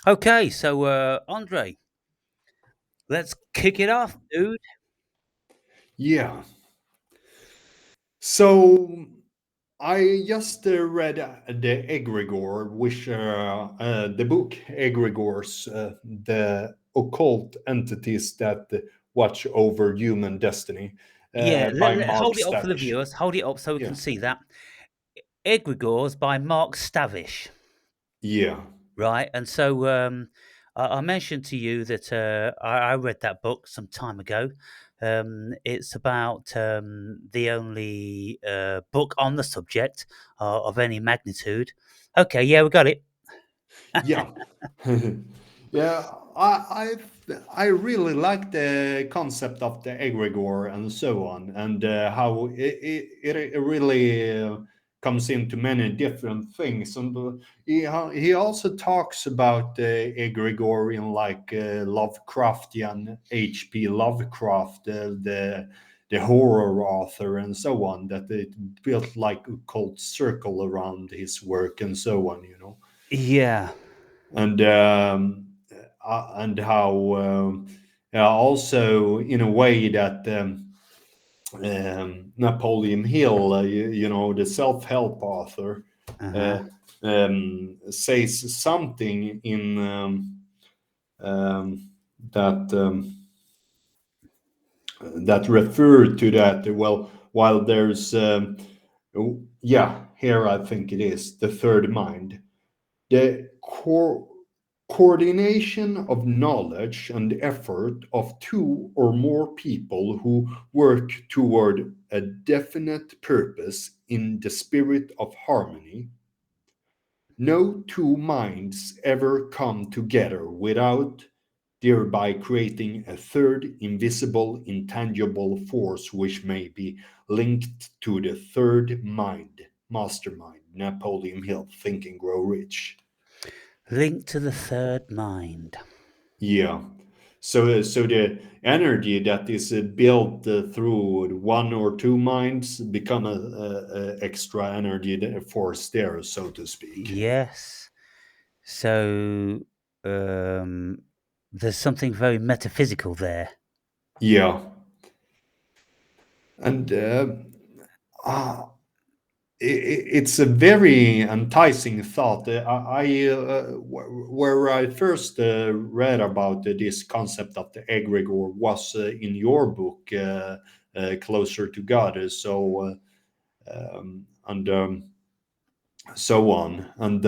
Okay, so Andre, let's kick it off, dude. Yeah. So I just read the Egregore, which the book Egregores, the occult entities that watch over human destiny, Yeah, by Mark hold it up for the Stavish. viewers. Hold it up so we can Yeah. see that. Egregores by Mark Stavish, Yeah. right? And so I mentioned to you that I read that book some time ago. It's about the only book on the subject of any magnitude. Okay, yeah, we got it. Yeah. Yeah, I really like the concept of the egregore and so on, and how it really comes into many different things. And he also talks about the egregore in like Lovecraftian H.P. Lovecraft, the horror author, and so on. That it built like a cult circle around his work and so on. Yeah. And how also in a way that Napoleon Hill, the self-help author, Uh huh. uh, says something in um, that that refer to that. Well, while there's yeah, here I think it is the third mind, the coordination of knowledge and effort of two or more people who work toward a definite purpose in the spirit of harmony. No two minds ever come together without thereby creating a third invisible, intangible force which may be linked to the third mind, mastermind, Napoleon Hill, Think and Grow Rich. Link to the third mind. Yeah. So the energy that is built through one or two minds become a extra energy force there, so to speak. Yes. So there's something very metaphysical there. Yeah, and uh, it's a very enticing thought. Where I first read about this concept of the egregore was in your book, Closer to God. And so on, and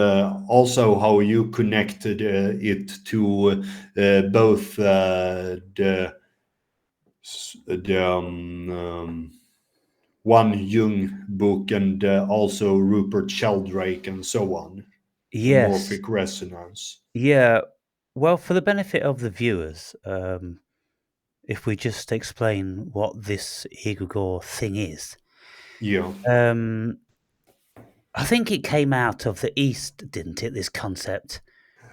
also how you connected it to both the one Jung book and also Rupert Sheldrake and so on, the Yes. morphic resonance. Yeah. Well, for the benefit of the viewers, if we just explain what this egregore thing is, Yeah. um, I think it came out of the East, didn't it? This concept.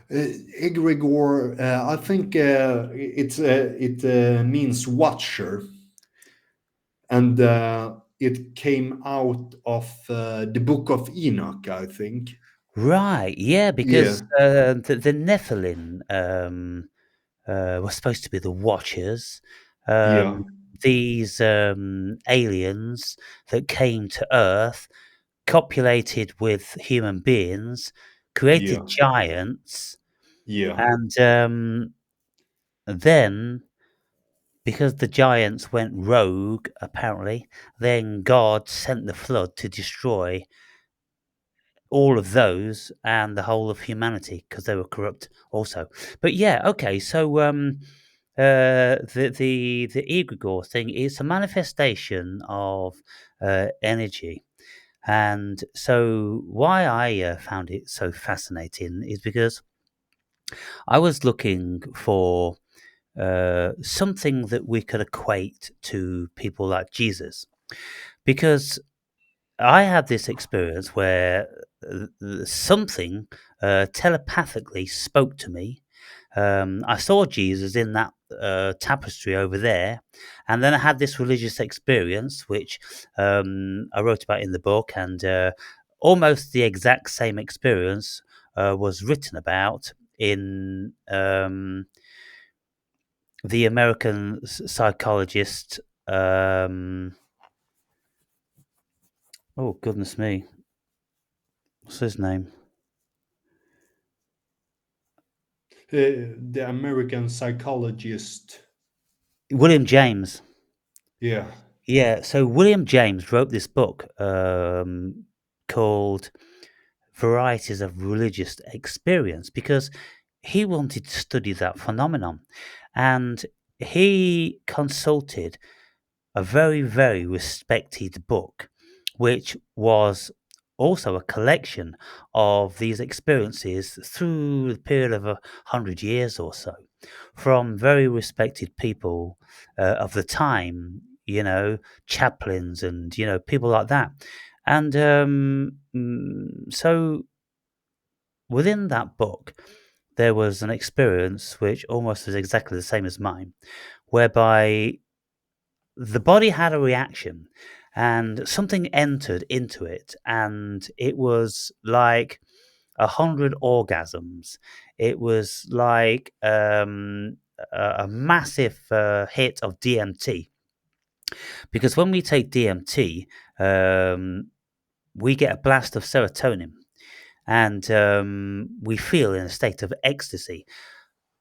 Egregore, I think it means watcher, and it came out of the Book of Enoch, I think. Right. Yeah, Yeah, because the Nephilim were supposed to be the Watchers. yeah, Um, these aliens that came to Earth copulated with human beings, created yeah, giants, yeah, and then because the giants went rogue, apparently, then God sent the flood to destroy all of those and the whole of humanity because they were corrupt also. But yeah, okay, so the egregore thing is a manifestation of energy. And so, why I found it so fascinating is because I was looking for something that we could equate to people like Jesus. Because I had this experience where something telepathically spoke to me. I saw Jesus in that tapestry over there, and then I had this religious experience, which I wrote about in the book, and almost the exact same experience was written about in the American psychologist. Oh goodness me, what's his name? The American psychologist. William James. Yeah. Yeah, so William James wrote this book called Varieties of Religious Experience because he wanted to study that phenomenon. And he consulted a very, very respected book, which was also a collection of these experiences through the period of 100 years or so from very respected people of the time, chaplains and, people like that. And so within that book, there was an experience which almost was exactly the same as mine, whereby the body had a reaction and something entered into it, and it was like 100 orgasms. It was like a massive hit of DMT, because when we take DMT, we get a blast of serotonin, and we feel in a state of ecstasy.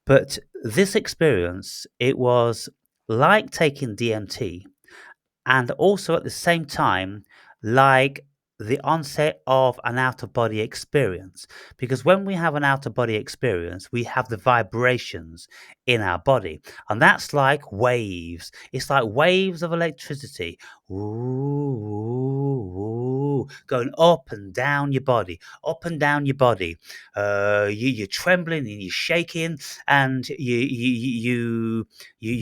But this experience, it was like taking DMT, and also at the same time, like the onset of an out of body experience. Because when we have an out of body experience, we have the vibrations in our body, and that's like waves. It's like waves of electricity, ooh, going up and down your body, up and down your body. You're trembling and you're shaking, and you're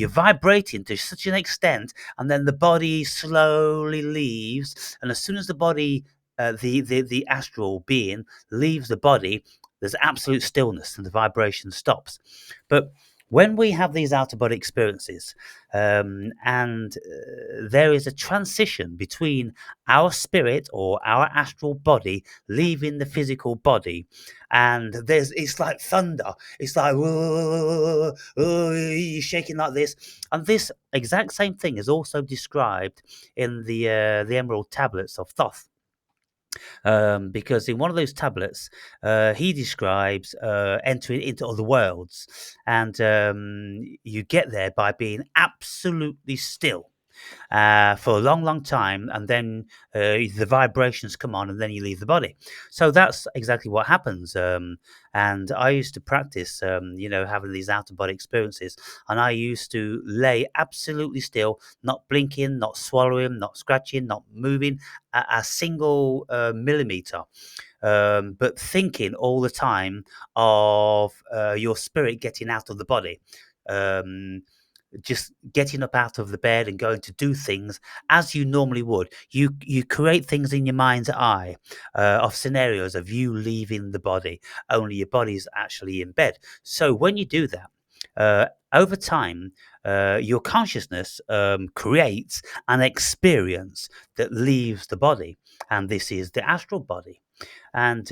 vibrating to such an extent, and then the body slowly leaves. And as soon as the body, the astral being leaves the body, there's absolute stillness and the vibration stops. But when we have these out of body experiences, and there is a transition between our spirit or our astral body leaving the physical body, and it's like thunder. It's like, whoa, oh, you're shaking like this. And this exact same thing is also described in the Emerald Tablets of Thoth. Because in one of those tablets, he describes entering into other worlds, and you get there by being absolutely still for a long, long time, and then the vibrations come on, and then you leave the body. So that's exactly what happens. And I used to practice, having these out of body experiences, and I used to lay absolutely still, not blinking, not swallowing, not scratching, not moving a single millimeter. But thinking all the time of your spirit getting out of the body. Um, just getting up out of the bed and going to do things as you normally would. You create things in your mind's eye of scenarios of you leaving the body, only your body's actually in bed. So when you do that, over time, your consciousness creates an experience that leaves the body, and this is the astral body. And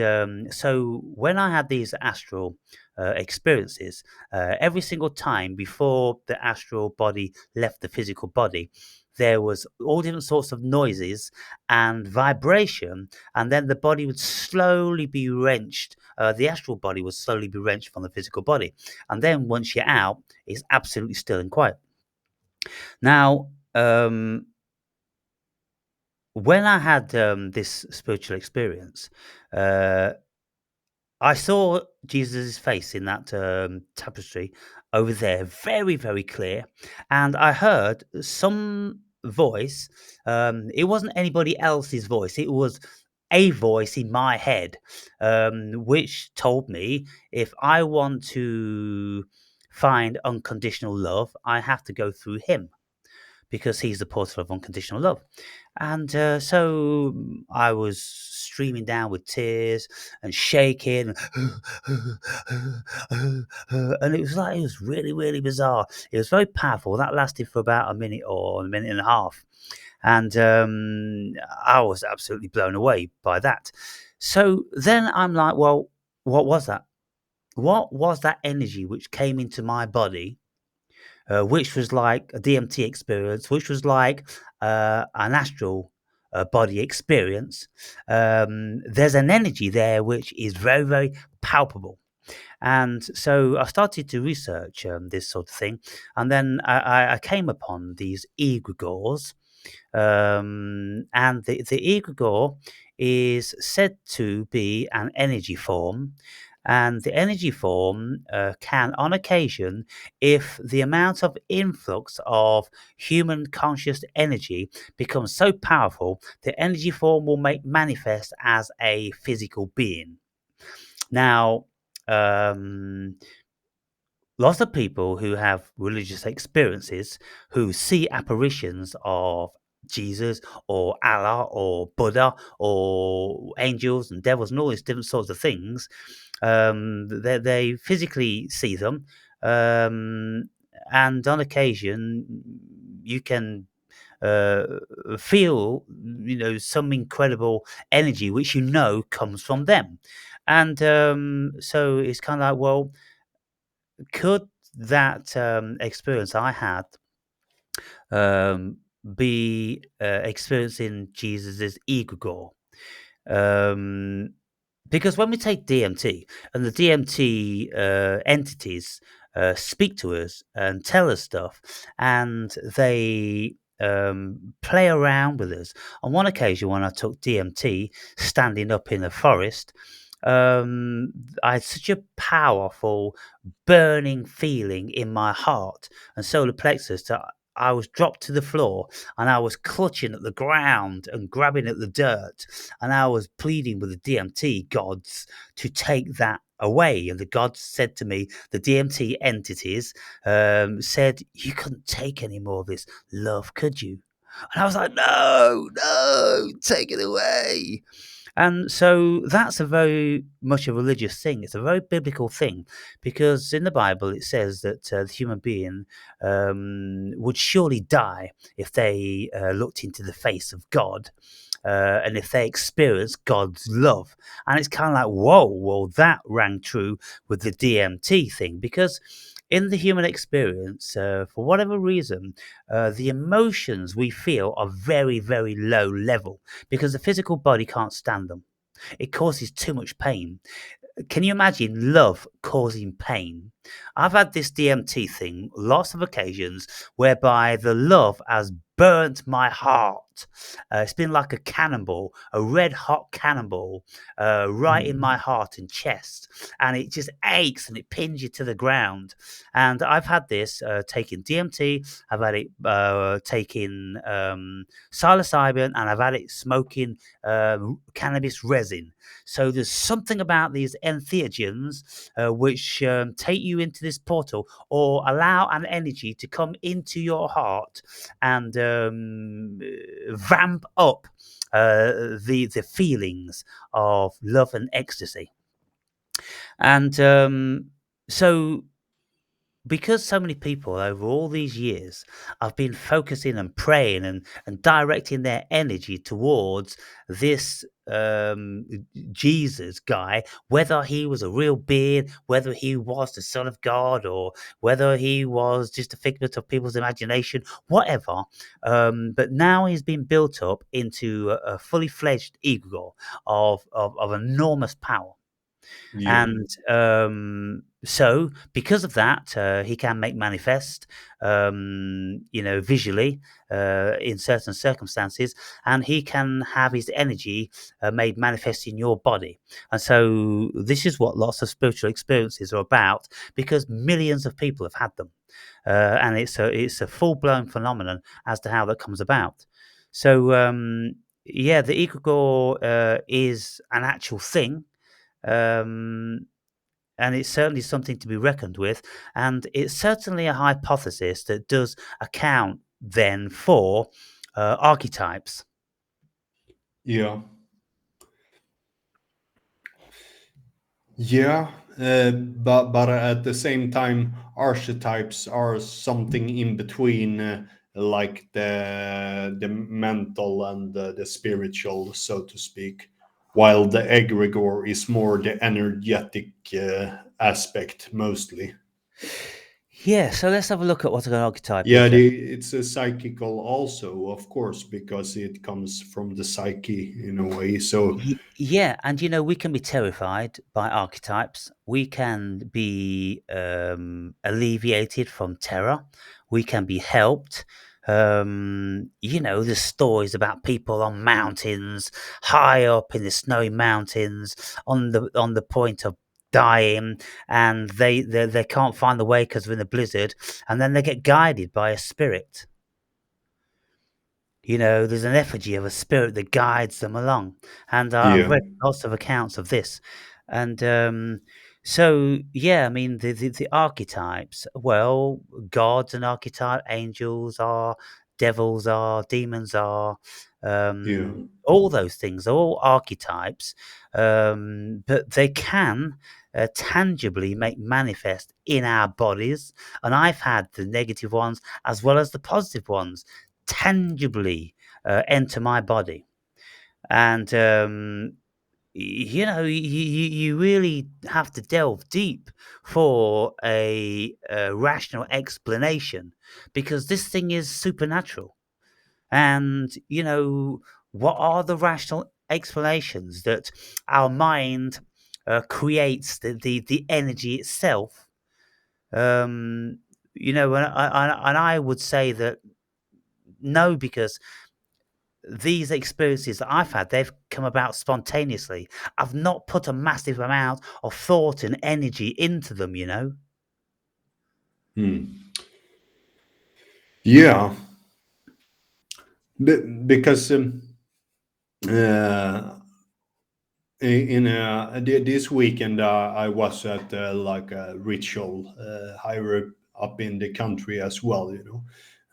so when I had these astral experiences, every single time before the astral body left the physical body, there was all different sorts of noises and vibration, and then the body would slowly be wrenched. The astral body would slowly be wrenched from the physical body, and then once you're out, it's absolutely still and quiet. Now, when I had this spiritual experience, uh, I saw Jesus' face in that tapestry over there, very, very clear. And I heard some voice. It wasn't anybody else's voice, it was a voice in my head, which told me if I want to find unconditional love, I have to go through him because he's the portal of unconditional love. And so I was streaming down with tears and shaking, and it was really, really bizarre. It was very powerful. That lasted for about a minute or a minute and a half, and I was absolutely blown away by that. So then I'm like, well, what was that? what was that energy which came into my body, which was like a DMT experience, which was like an astral body experience. There's an energy there which is very, very palpable. And so I started to research this sort of thing. And then I came upon these egregores. And the egregore is said to be an energy form. And the energy form can, on occasion, if the amount of influx of human conscious energy becomes so powerful, the energy form will make manifest as a physical being. Now, um, lots of people who have religious experiences who see apparitions of Jesus or Allah or Buddha or angels and devils and all these different sorts of things, they physically see them, um, and on occasion you can uh, feel, some incredible energy which comes from them. And so it's kind of like, well, could that experience I had um, be experiencing Jesus's egregore? Um, because when we take DMT and the DMT entities speak to us and tell us stuff, and they play around with us. On one occasion, when I took DMT, standing up in the forest, um, I had such a powerful burning feeling in my heart and solar plexus that I was dropped to the floor and I was clutching at the ground and grabbing at the dirt, and I was pleading with the DMT gods to take that away. And the gods said to me, the DMT entities said, you couldn't take any more of this love, could you? And I was like, no, no, take it away. And so that's a very much a religious thing. It's a very biblical thing, because in the Bible it says that the human being would surely die if they looked into the face of God. And if they experience God's love. And it's kind of like, whoa, well, that rang true with the DMT thing, because in the human experience, for whatever reason, the emotions we feel are very, very low level because the physical body can't stand them. It causes too much pain. Can you imagine love causing pain? I've had this DMT thing lots of occasions whereby the love has burnt my heart. It's been like a cannonball, a red hot cannonball, right in my Mm. heart and chest. And it just aches and it pins you to the ground. And I've had this taking DMT, I've had it taking psilocybin, and I've had it smoking cannabis resin. So there's something about these entheogens which take you into this portal or allow an energy to come into your heart and vamp up the feelings of love and ecstasy. And so because so many people over all these years have been focusing and praying and directing their energy towards this Jesus guy, whether he was a real being, whether he was the Son of God, or whether he was just a figment of people's imagination, whatever. But now he's been built up into a fully fledged ego of enormous power. Yeah. And so, because of that, he can make manifest, visually in certain circumstances, and he can have his energy made manifest in your body. And so, this is what lots of spiritual experiences are about, because millions of people have had them, and it's a full blown phenomenon as to how that comes about. So, yeah, the egregore is an actual thing. Um, and it's certainly something to be reckoned with. And it's certainly a hypothesis that does account then for archetypes. Yeah. Yeah, but at the same time, archetypes are something in between, like the mental and the spiritual, so to speak. while the egregore is more the energetic aspect mostly. Yeah, so let's have a look at what an archetype Yeah, is then. it's a psychical also, of course, because it comes from the psyche in a way. So Yeah, and we can be terrified by archetypes. We can be alleviated from terror. We can be helped. The stories about people on mountains, high up in the snowy mountains, on the point of dying, and they can't find the way because they're in a blizzard, and then they get guided by a spirit. There's an effigy of a spirit that guides them along, and I've yeah, read lots of accounts of this, and so yeah, I mean the archetypes. Well, gods an archetype, angels are, devils are, demons are, yeah, all those things are all archetypes, but they can tangibly make manifest in our bodies, and I've had the negative ones as well as the positive ones tangibly enter my body. And, you really have to delve deep for a rational explanation because this thing is supernatural. And, what are the rational explanations that our mind creates the energy itself? Um, and I would say that no, because these experiences that I've had, they've come about spontaneously. I've not put a massive amount of thought and energy into them. hmm. Yeah, because uh, in this weekend I was at like a ritual higher up in the country as well,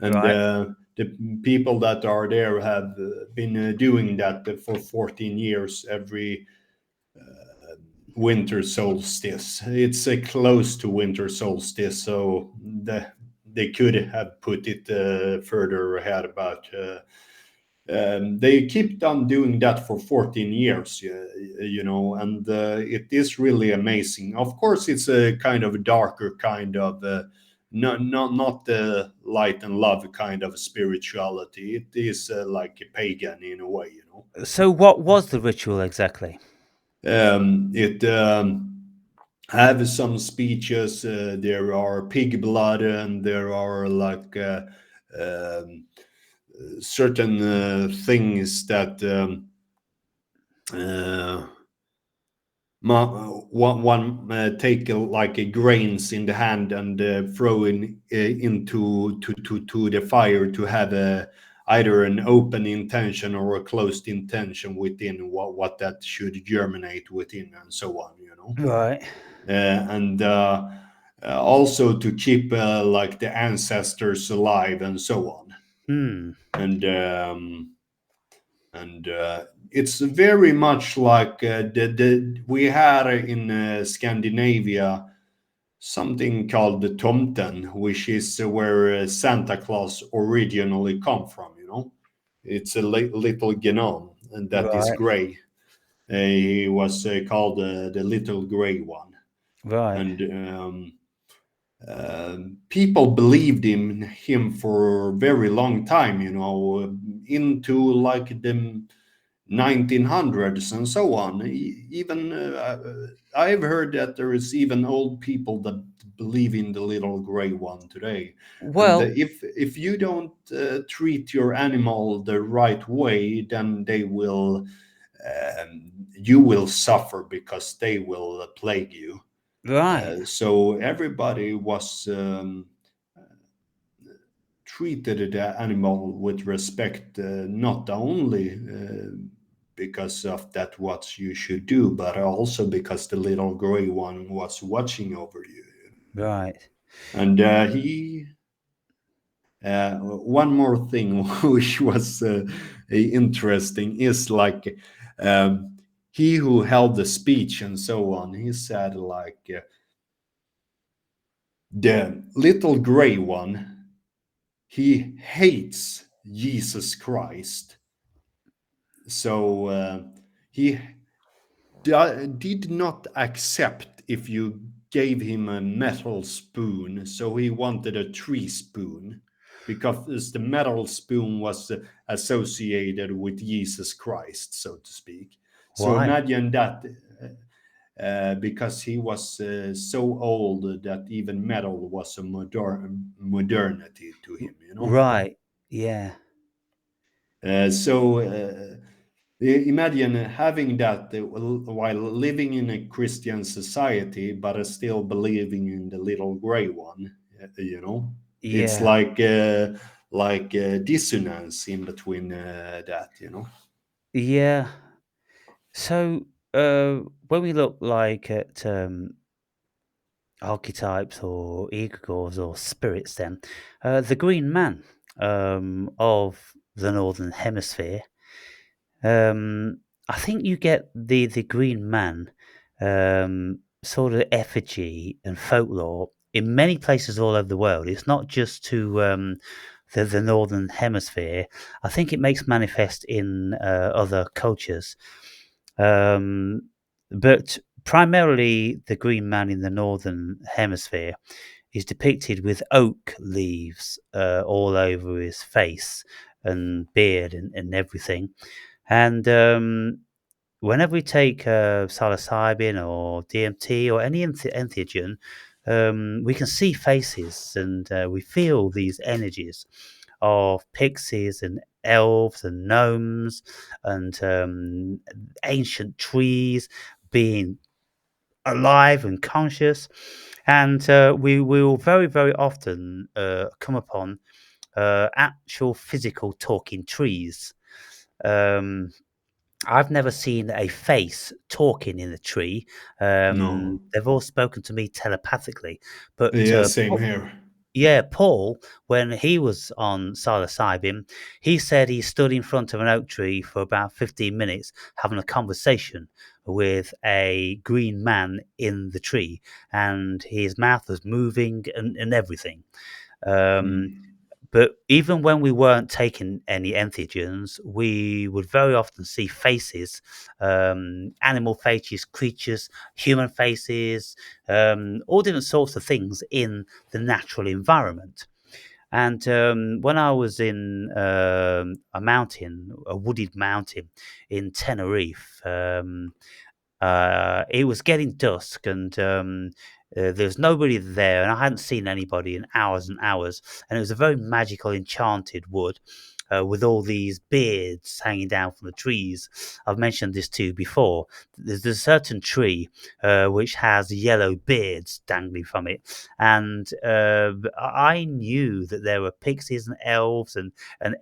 and Right. the people that are there have been doing that for 14 years every winter solstice. It's close to winter solstice, so they could have put it further ahead, but they keep on doing that for 14 years, and it is really amazing. Of course, it's a kind of darker kind of, not the light and love kind of spirituality. It is like a pagan in a way, So, what was the ritual exactly? It have some speeches. There are pig blood, and there are like um, certain things that uh, one take like a grains in the hand and throw in into to the fire to have either an open intention or a closed intention within what that should germinate within and so on, Right. and also to keep like the ancestors alive and so on, Hmm. and it's very much like we had in Scandinavia something called the Tomten, which is where Santa Claus originally come from. It's a little gnome, and that is Right. gray. He was called the little gray one, Right. and people believed in him for a very long time. Into like the 1900s and so on. Even I've heard that there is even old people that believe in the little gray one today. And Well, if you don't treat your animal the right way, then you will suffer because they will plague you. right. So everybody was treated the animal with respect, not only because of that what you should do, but also because the little gray one was watching over you. Right. And he, one more thing which was interesting is like um, he who held the speech and so on. He said like the little gray one. He hates Jesus Christ. So he did not accept if you gave him a metal spoon, so he wanted a tree spoon because the metal spoon was associated with Jesus Christ, so to speak. So Why? imagine that, because he was so old that even metal was a modernity to him, you know. Right. Yeah. Imagine having that while living in a Christian society, but still believing in the little gray one. You know, it's Yeah. like dissonance in between that. You know. Yeah. So, when we look like at archetypes or egregores or spirits, then the Green Man of the Northern Hemisphere, I think you get the Green Man sort of effigy and folklore in many places all over the world. It's not just to the Northern Hemisphere. I think it makes manifest in other cultures. Um, but primarily, the Green Man in the Northern Hemisphere is depicted with oak leaves all over his face and beard and everything. And whenever we take psilocybin or DMT or any entheogen, we can see faces and we feel these energies of pixies and elves and gnomes and ancient trees being alive and conscious. And we will very, very often come upon actual physical talking trees. Um, I've never seen a face talking in a tree. No. They've all spoken to me telepathically, but Yeah, same here. yeah, Paul, when he was on psilocybin, he said he stood in front of an oak tree for about 15 minutes having a conversation with a green man in the tree, and his mouth was moving and everything. Um, Mm. but even when we weren't taking any entheogens, we would very often see faces, animal faces, creatures, human faces, all different sorts of things in the natural environment. And when I was in a mountain, a wooded mountain in Tenerife, it was getting dusk and there was nobody there, and I hadn't seen anybody in hours and hours. And it was a very magical, enchanted wood with all these beards hanging down from the trees. I've mentioned this to you before. There's a certain tree which has yellow beards dangling from it, and I knew that there were pixies and elves and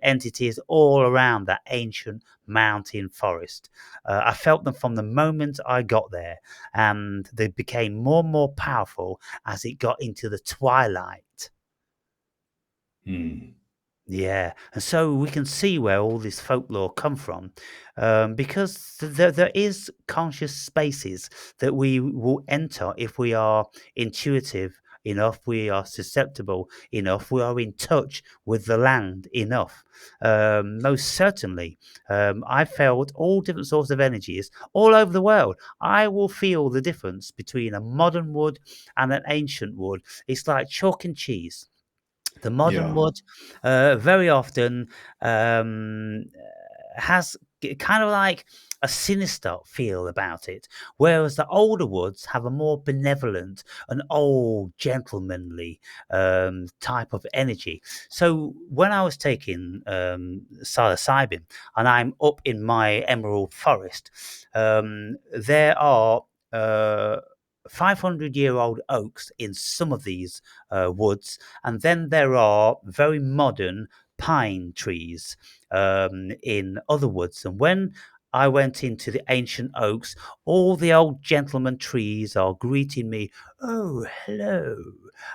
entities all around that ancient mountain forest. I felt them from the moment I got there, and they became more and more powerful as it got into the twilight. Mm. Yeah, and so we can see where all this folklore come from, because there is conscious spaces that we will enter if we are intuitive enough, we are susceptible enough, we are in touch with the land enough. Most certainly, I felt all different sorts of energies all over the world. I will feel the difference between a modern wood and an ancient wood. It's like chalk and cheese. The modern Yeah. wood very often has kind of like a sinister feel about it, whereas the older woods have a more benevolent and old gentlemanly type of energy. So when I was taking psilocybin and I'm up in my emerald forest, there are 500-year-old oaks in some of these woods, and then there are very modern pine trees in other woods. And when I went into the ancient oaks, all the old gentleman trees are greeting me. Oh, hello.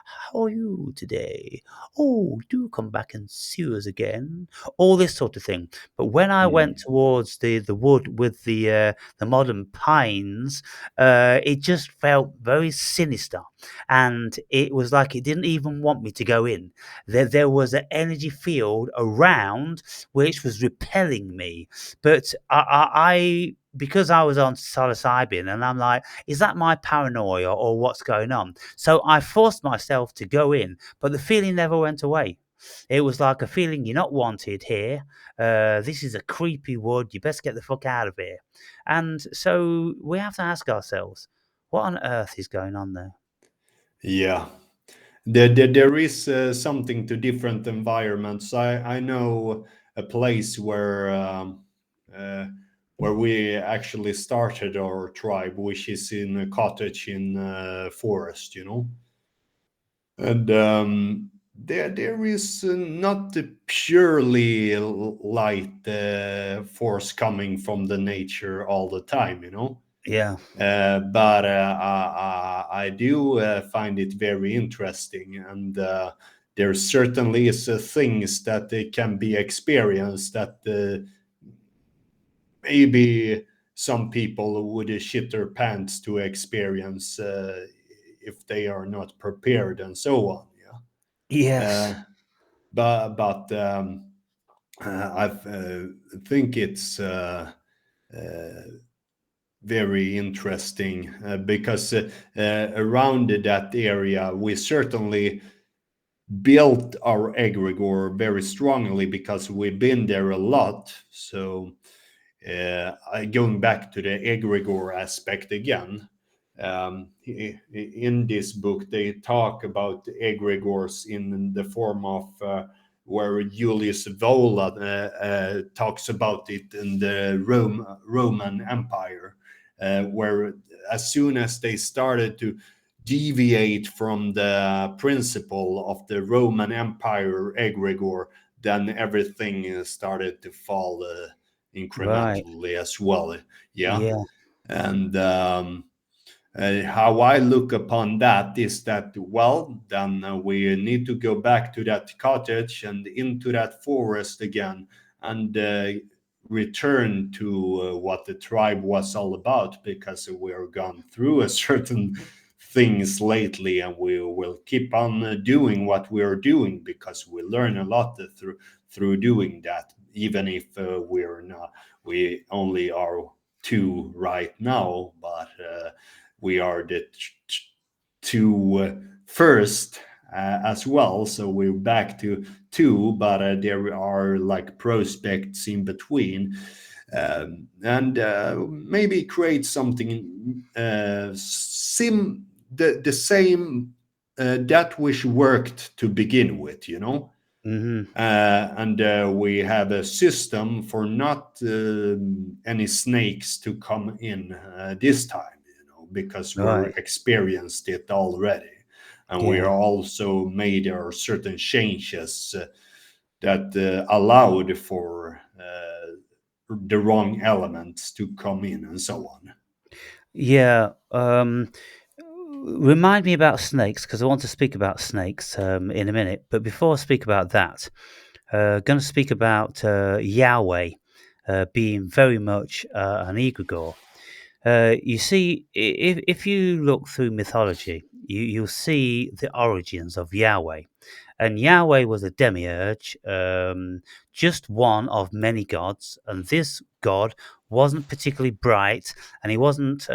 How are you today? Oh, do come back and see us again. All this sort of thing. But when I went Mm. towards the wood with the modern pines, it just felt very sinister, and it was like it didn't even want me to go in. There was an energy field around which was repelling me, but I because I was on psilocybin, and I'm like, is that my paranoia or what's going on? So I forced myself to go in, but the feeling never went away. It was like a feeling you're not wanted here. This is a creepy wood. You best get the fuck out of here. And so we have to ask ourselves, what on earth is going on there? Yeah. There is something to different environments. I know a place uh, where we actually started our tribe, which is in a cottage in forest, you know. And there is not the purely light force coming from the nature all the time, you know. Yeah. But I do find it very interesting, and there certainly is things that can be experienced that maybe some people would shit their pants to experience if they are not prepared and so on. Yeah, Yes. but I think it's very interesting because around that area we certainly built our egregore very strongly because we've been there a lot. So going back to the egregore aspect again, in this book they talk about the egregores in the form of where Julius Vola talks about it in the Roman Empire, where as soon as they started to deviate from the principle of the Roman Empire egregore, then everything started to fall Right. incrementally as well. Yeah. Yeah. And how I look upon that is that, well, then we need to go back to that cottage and into that forest again and return to what the tribe was all about, because we're gone through a certain things lately, and we will keep on doing what we're doing because we learn a lot through doing that, even if we only are two right now, but we are the two first as well. So we're back to two, but there are like prospects in between. And maybe create something the same that which worked to begin with, you know. Hmm. And we have a system for not any snakes to come in this time, you know, because we're Right. experienced it already, and we Yeah. are also made our certain changes that allowed for the wrong elements to come in and so on. Yeah. Remind me about snakes because I want to speak about snakes in a minute. But before I speak about that, going to speak about Yahweh being very much an egregore. You see, if you look through mythology, you'll see the origins of Yahweh. And Yahweh was a demiurge, just one of many gods. And this god wasn't particularly bright and he wasn't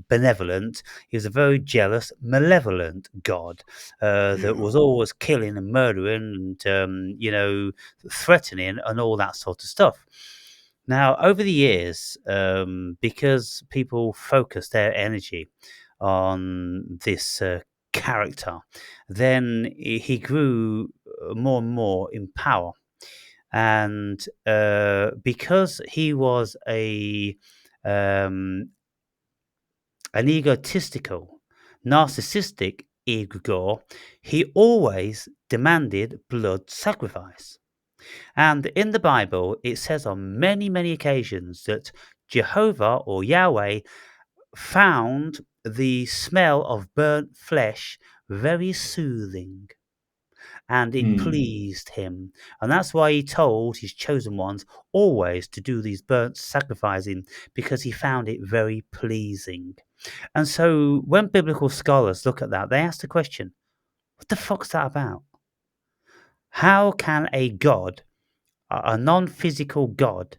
benevolent. He was a very jealous, malevolent god that Yeah. was always killing and murdering and, threatening and all that sort of stuff. Now, over the years, because people focused their energy on this character, then he grew more and more in power. And because he was um, an egotistical, narcissistic egregore, he always demanded blood sacrifice. And in the Bible, it says on many, many occasions that Jehovah or Yahweh found the smell of burnt flesh very soothing and it Hmm. pleased him. And that's why he told his chosen ones always to do these burnt sacrificing because he found it very pleasing. And so when biblical scholars look at that, they ask the question, what the fuck's that about? How can a god, a non physical god,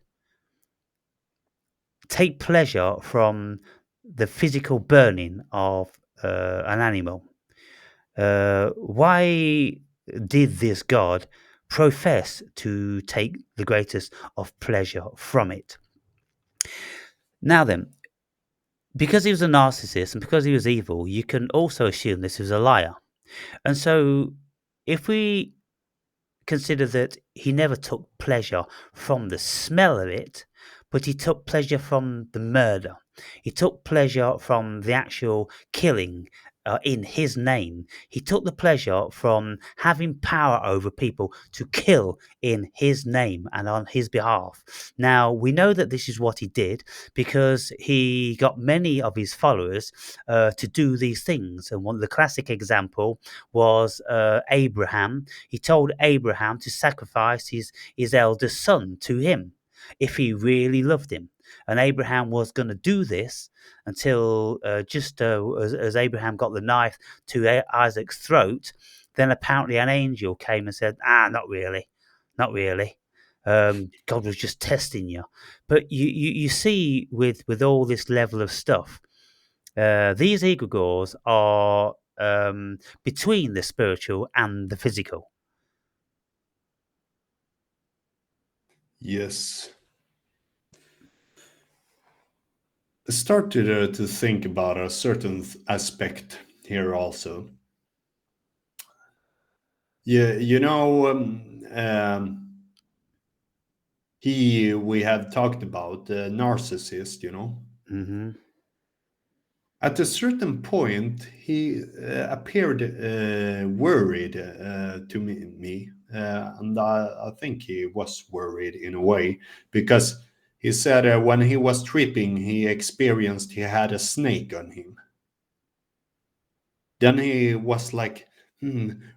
take pleasure from the physical burning of an animal. Why did this god profess to take the greatest of pleasure from it? Now then, because he was a narcissist and because he was evil, you can also assume this was a liar. And so, if we consider that he never took pleasure from the smell of it, but he took pleasure from the murder. He took pleasure from the actual killing in his name. He took the pleasure from having power over people to kill in his name and on his behalf. Now, we know that this is what he did because he got many of his followers to do these things. And one of the classic example was Abraham. He told Abraham to sacrifice his eldest son to him if he really loved him. And Abraham was going to do this until just as Abraham got the knife to Isaac's throat, then apparently an angel came and said, not really, not really. God was just testing you. But you see with all this level of stuff, these egregores are between the spiritual and the physical. Yes. I started to think about a certain aspect here also. Yeah, he we have talked about narcissist. Hmm. At a certain point, he appeared worried to me, and I think he was worried in a way because he said when he was tripping, he experienced he had a snake on him. Then he was like,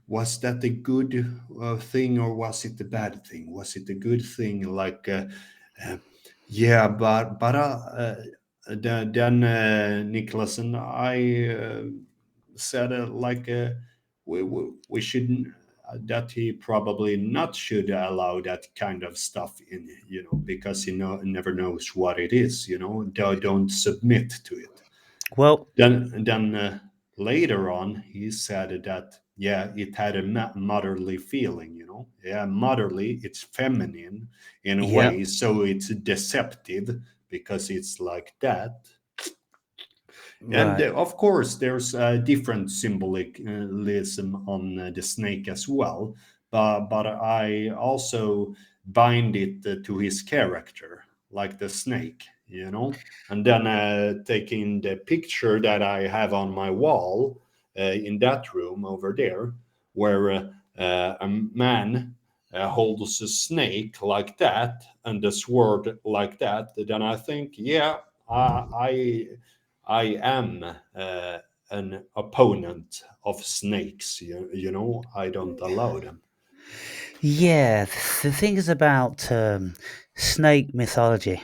was that a good thing or was it a bad thing? Was it a good thing? Like, uh, yeah, then Nicholas and I said like we shouldn't. That he probably not should allow that kind of stuff in, because he never knows what it is, don't submit to it. Well, Then later on, he said that yeah, it had a motherly feeling. Yeah, motherly. It's feminine in a yeah, way, so it's deceptive because it's like that. And right. of course, there's a different symbolism on the snake as well. But I also bind it to his character, like the snake, And then taking the picture that I have on my wall in that room over there, where a man holds a snake like that and a sword like that, then I think, yeah, I I am an opponent of snakes. I don't allow them. Yeah, the thing is about snake mythology.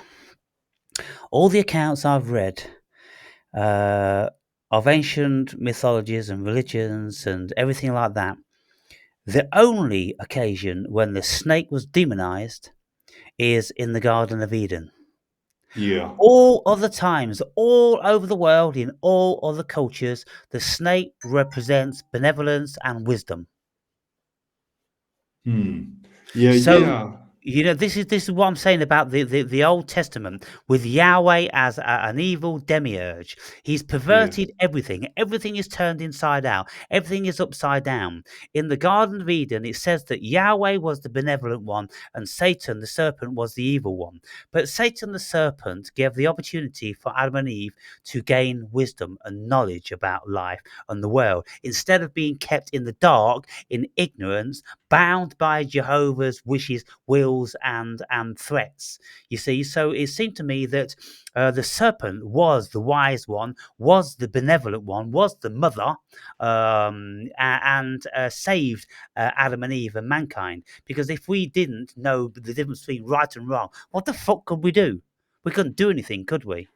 All the accounts I've read uh, of ancient mythologies and religions and everything like that, the only occasion when the snake was demonized is in the Garden of Eden. Yeah. All other times, all over the world, in all other cultures, the snake represents benevolence and wisdom. Hmm. Yeah. So, Yeah. this is what I'm saying about the Old Testament with Yahweh as an evil demiurge. He's Yeah. perverted everything. Everything is turned inside out. Everything is upside down. In the Garden of Eden, it says that Yahweh was the benevolent one and Satan, the serpent, was the evil one. But Satan, the serpent, gave the opportunity for Adam and Eve to gain wisdom and knowledge about life and the world instead of being kept in the dark, in ignorance, bound by Jehovah's wishes, wills, and threats. You see, so it seemed to me that the serpent was the wise one, was the benevolent one, was the mother, and saved Adam and Eve and mankind. Because if we didn't know the difference between right and wrong, what the fuck could we do? We couldn't do anything, could we?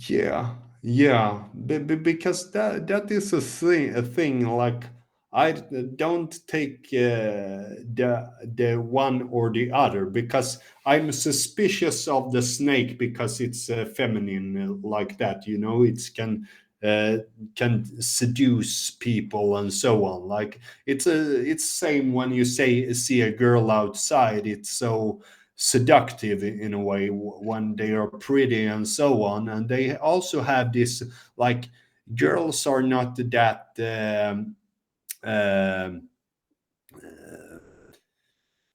Yeah. Yeah. Because that is a thing. Like I don't take the one or the other, because I'm suspicious of the snake because it's feminine like that. You know, it uh, can seduce people and so on. Like it's same when you say see a girl outside. It's so seductive in a way when they are pretty and so on. And they also have this, like, girls are not that. Um,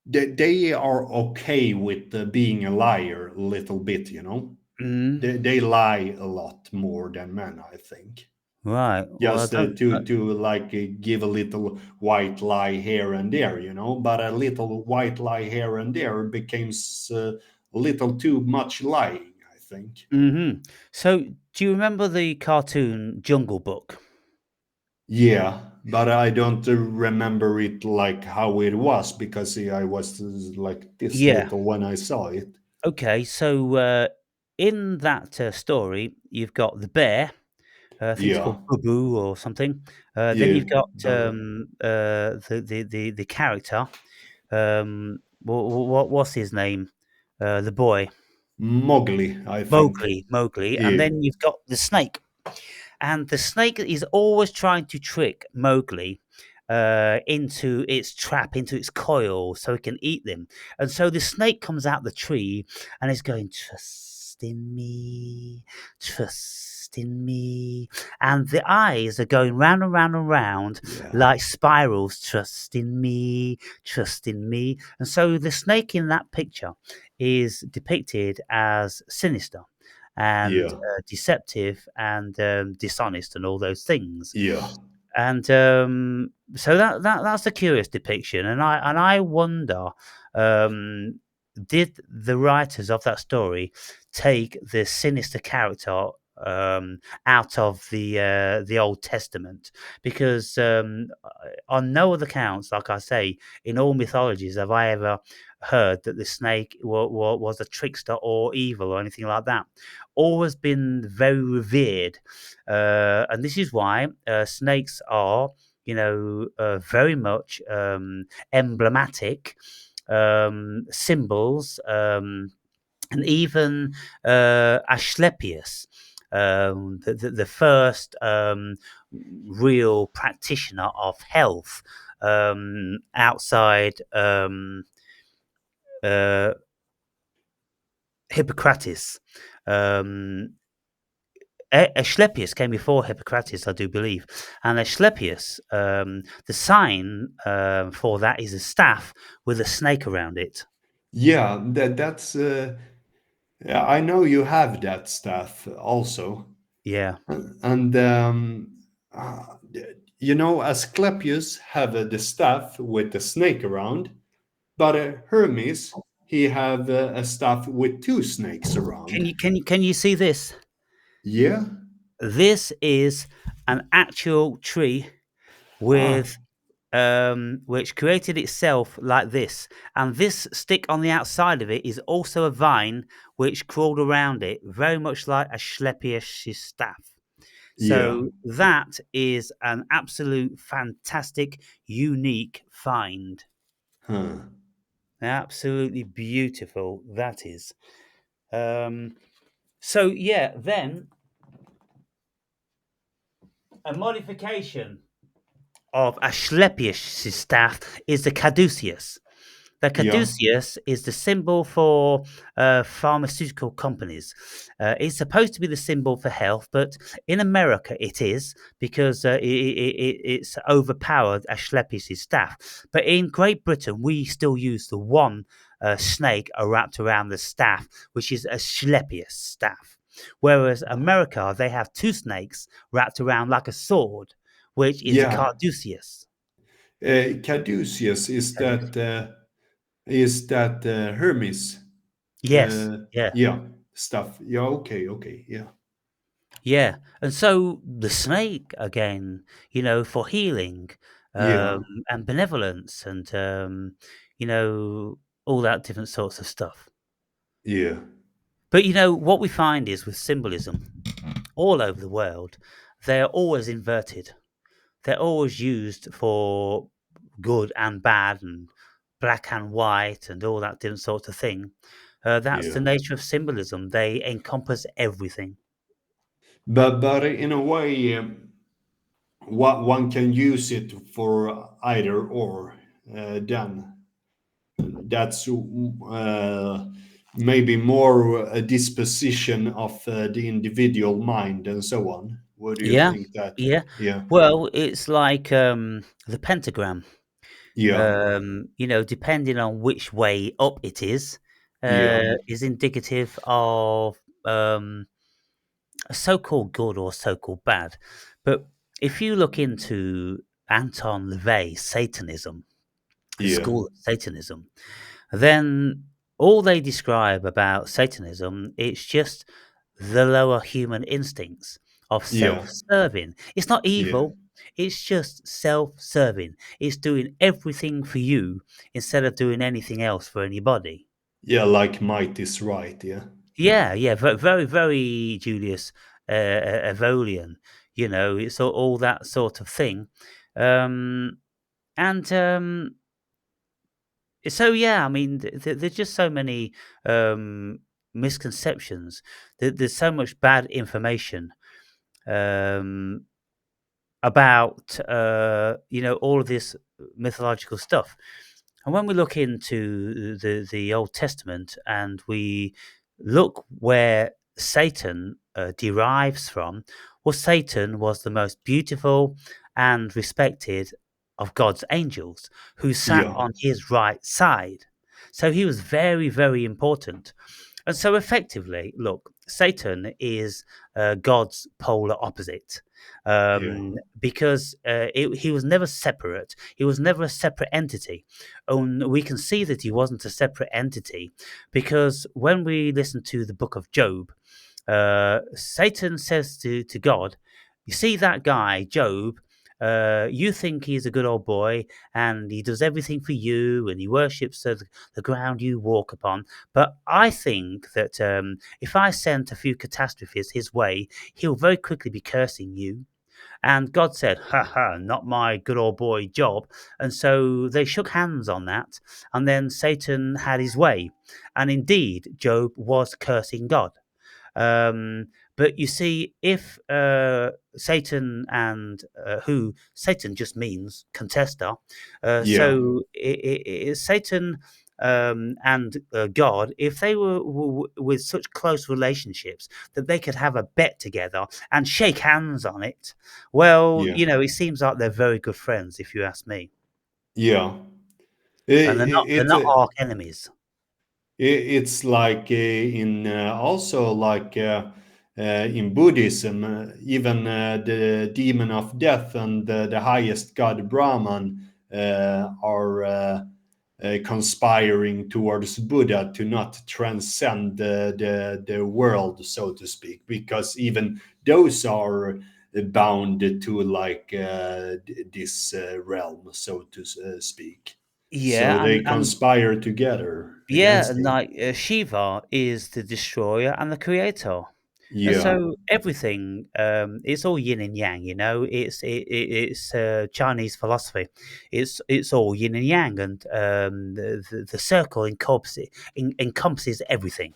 they are okay with being a liar a little bit, you know. Mm, They lie a lot more than men, I think. right. Well, I Just don't. to like give a little white lie here and there, you know. But a little white lie here and there becomes a little too much lying, I think. So, do you remember the cartoon Jungle Book? Yeah, but I don't remember it like how it was, because I was like this Yeah. little when I saw it. Okay. So, in that story, you've got the bear. I think it's Yeah, called Boo Boo or something. Then yeah, you've got the the character. What's his name? The boy Mowgli, I think. Mowgli, and Yeah, then you've got the snake. And the snake is always trying to trick Mowgli into its trap, into its coil, so it can eat them. And so the snake comes out the tree and is going, trust in me. And the eyes are going round and round and round yeah, like spirals, trust in me, trust in me. And so the snake in that picture is depicted as sinister and yeah, deceptive and dishonest and all those things. yeah, And so that's a curious depiction, and I wonder, um, did the writers of that story take the sinister character out of the Old Testament? Because on no other accounts, like I say, in all mythologies, have I ever heard that the snake was a trickster or evil or anything like that. Always been very revered, and this is why snakes are, very much emblematic symbols, and even Asclepius, the first real practitioner of health outside uh, Hippocrates. Um, Asclepius came before Hippocrates, I do believe. And Asclepius, the sign for that is a staff with a snake around it. yeah. That's. Yeah, I know you have that stuff also, Yeah. and uh, you know, Asclepius have the staff with the snake around, but Hermes, he have a staff with two snakes around. Can you see this? Yeah. This is an actual tree Ah. with which created itself like this, and this stick on the outside of it is also a vine which crawled around it, very much like Asclepius' staff. Yeah. So that is an absolute fantastic, unique find. Huh. Absolutely beautiful, that is. Um, so, yeah, then a modification of Asclepius' staff is the caduceus. The Yeah. caduceus is the symbol for pharmaceutical companies. It's supposed to be the symbol for health, but in America it is because it's overpowered Asclepius' staff. But in Great Britain, we still use the one snake wrapped around the staff, which is Asclepius staff. Whereas America, they have two snakes wrapped around like a sword, which is the Yeah. caduceus. Caduceus Caduceus. is that Hermes? Yes, yeah. Yeah. Stuff. Yeah. Okay. Okay. Yeah. Yeah, and so the snake again, for healing, Yeah. and benevolence, and you know, all that different sorts of stuff. Yeah. But what we find is with symbolism all over the world, they are always inverted. they're always used for good and bad and black and white and all that different sort of thing. That's the yeah. nature of symbolism. They encompass everything. But in a way, one can use it for either or. Then that's maybe more a disposition of the individual mind and so on. What do you Yeah, think that? yeah. Yeah, Well, it's like the pentagram. yeah, Depending on which way up it yeah, is indicative of so-called good or so-called bad. But if you look into Anton LaVey's Satanism, the yeah, school of Satanism, then all they describe about Satanism, it's just the lower human instincts of yeah, self-serving. It's not yeah, evil. It's just self-serving. It's doing everything for you instead of doing anything else for anybody. yeah. Like might is right. Yeah, Yeah, yeah, very, very Julius Evolian. It's all that sort of thing. Um, and So yeah, I mean, there's just so many misconceptions. There's so much bad information um, about all of this mythological stuff. And when we look into the Old Testament and we look where Satan derives from, well, Satan was the most beautiful and respected of God's angels who sat yeah, on his right side. So he was very, very important. And so, effectively, look, Satan is God's polar opposite yeah, because he was never separate. He was never a separate entity. And we can see that he wasn't a separate entity because when we listen to the book of Job, Satan says to God, "You see that guy, Job? You think he's a good old boy and he does everything for you and he worships the ground you walk upon. But I think that if I send a few catastrophes his way, he'll very quickly be cursing you." And God said, "Ha ha, not my good old boy Job." And so they shook hands on that. And then Satan had his way. And indeed, Job was cursing God. Um, but you see, if Satan and who Satan just means contester, yeah, Satan and God, if they were with such close relationships that they could have a bet together and shake hands on it, well, yeah, it seems like they're very good friends, if you ask me, yeah. and they're not arch enemies. It's like in also like in Buddhism, even the demon of death and the highest god Brahman are conspiring towards Buddha to not transcend the world, so to speak, because even those are bound to like this realm, so to speak. So Yeah, they and conspire together Yeah, against and him. like Shiva is the destroyer and the creator, and Yeah, so everything it's all yin and yang. It's Chinese philosophy. It's all yin and yang, and the circle encompasses everything.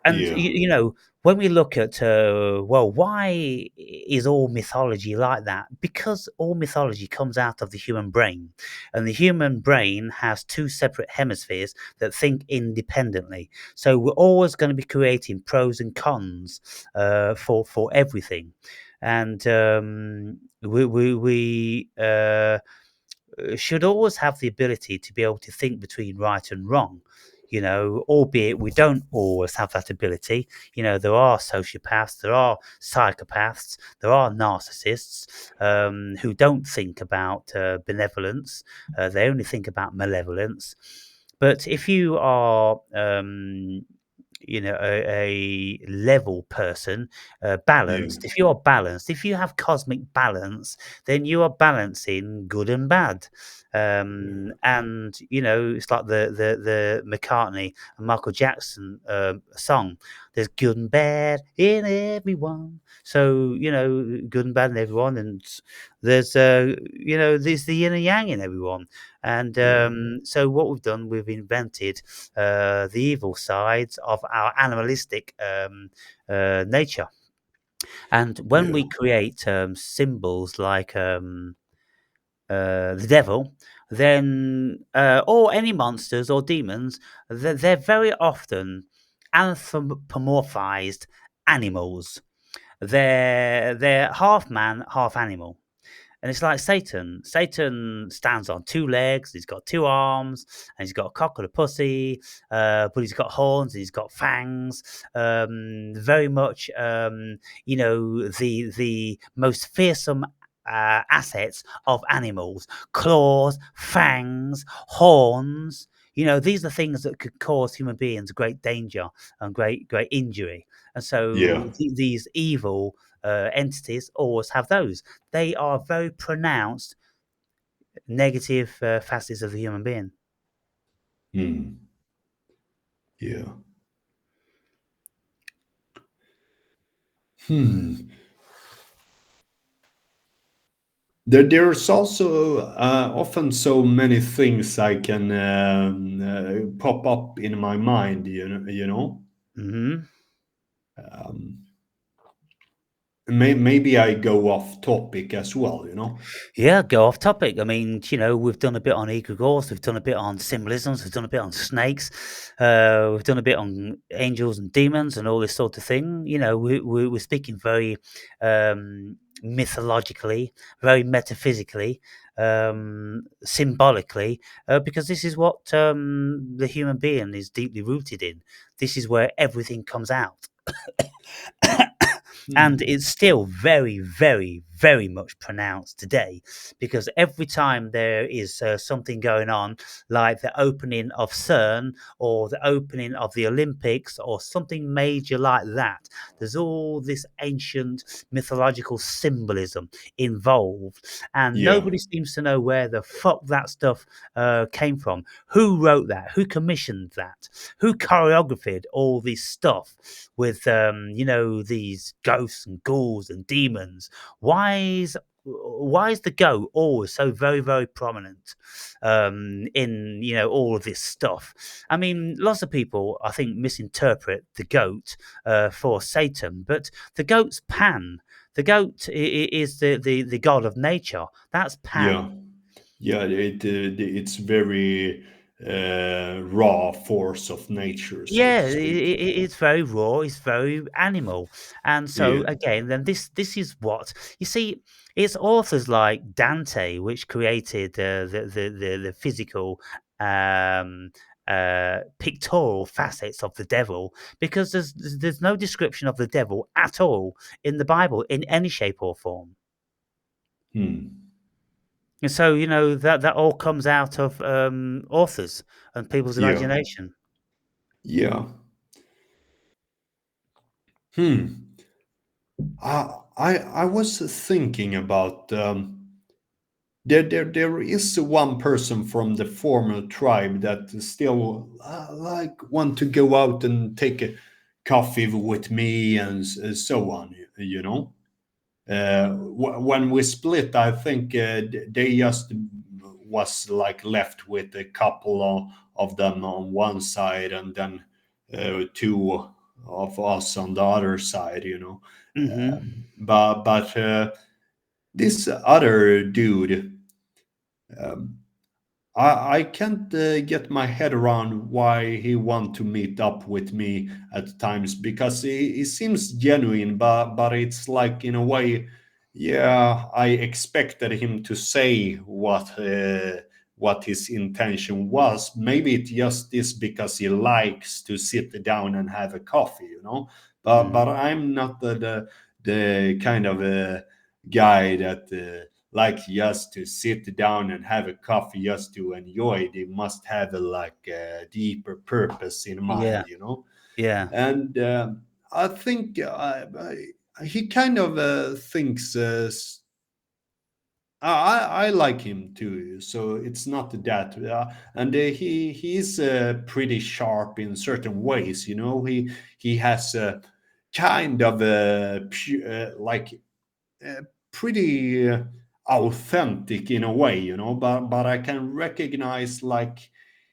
And yeah, when we look at why is all mythology like that? Because all mythology comes out of the human brain, and the human brain has two separate hemispheres that think independently. So we're always going to be creating pros and cons for everything, and we should always have the ability to be able to think between right and wrong. Albeit we don't always have that ability. There are sociopaths, there are psychopaths, there are narcissists who don't think about benevolence, they only think about malevolence. But if you are a level person, Yeah. balanced. If you are balanced, if you have cosmic balance, then you are balancing good and bad. And it's like the McCartney and Michael Jackson song. There's good and bad in everyone. So good and bad in everyone, and there's the yin and yang in everyone. And Yeah. so what we've done, we've invented the evil sides of our animalistic nature. And when Yeah. we create symbols like the devil, then or any monsters or demons, they're very often anthropomorphized animals. They're half man, half animal. And it's like Satan. Satan stands on two legs. He's got two arms, and he's got a cock and a pussy. But he's got horns and he's got fangs. Very much, the most fearsome assets of animals: claws, fangs, horns. These are things that could cause human beings great danger and great injury. And so Yeah. these evil entities always have those. They are very pronounced negative facets of the human being. Hmm. Yeah. Hmm. There's also often so many things I can pop up in my mind. Hmm. Um, maybe I go off topic as well. Yeah, go off topic. I mean, we've done a bit on egregores, we've done a bit on symbolisms, we've done a bit on snakes, we've done a bit on angels and demons and all this sort of thing. We're speaking very mythologically, very metaphysically, symbolically, because this is what the human being is deeply rooted in. This is where everything comes out. And Hmm. it's still very, very, very much pronounced today, because every time there is something going on, like the opening of CERN or the opening of the Olympics or something major like that, there's all this ancient mythological symbolism involved, and Yeah. nobody seems to know where the fuck that stuff came from. Who wrote that? Who commissioned that? Who choreographed all this stuff with these ghosts and ghouls and demons? Why is the goat always so very, very prominent in all of this stuff? I mean, lots of people, I think, misinterpret the goat for Satan, but the goat's Pan. The goat is the god of nature. That's Yeah. Pan. Yeah. It's very raw force of nature, so Yeah, to speak. it's very raw, it's very animal. And so Yeah. again, then this is what you see. It's authors like Dante which created the physical um pictorial facets of the devil, because there's no description of the devil at all in the Bible in any shape or form. Hmm. And so that all comes out of authors and people's Yeah. imagination. Yeah. Hmm. I was thinking about there is one person from the former tribe that still like want to go out and take a coffee with me and so on. When we split, I think they just was like left with a couple of them on one side, and then two of us on the other side. Hmm. But this other dude, I can't get my head around why he want to meet up with me at times, because he seems genuine, but it's like in a way, yeah, I expected him to say what his intention was. Maybe it just is because he likes to sit down and have a coffee. But Hmm. I'm not the kind of guy that. Like just to sit down and have a coffee just to enjoy. They must have a like a deeper purpose in Yeah. mind. Yeah. And I think he kind of thinks. I like him too, so it's not that. And he's pretty sharp in certain ways. You know, he has a kind of a like pretty authentic in a way, you know. But I can recognize like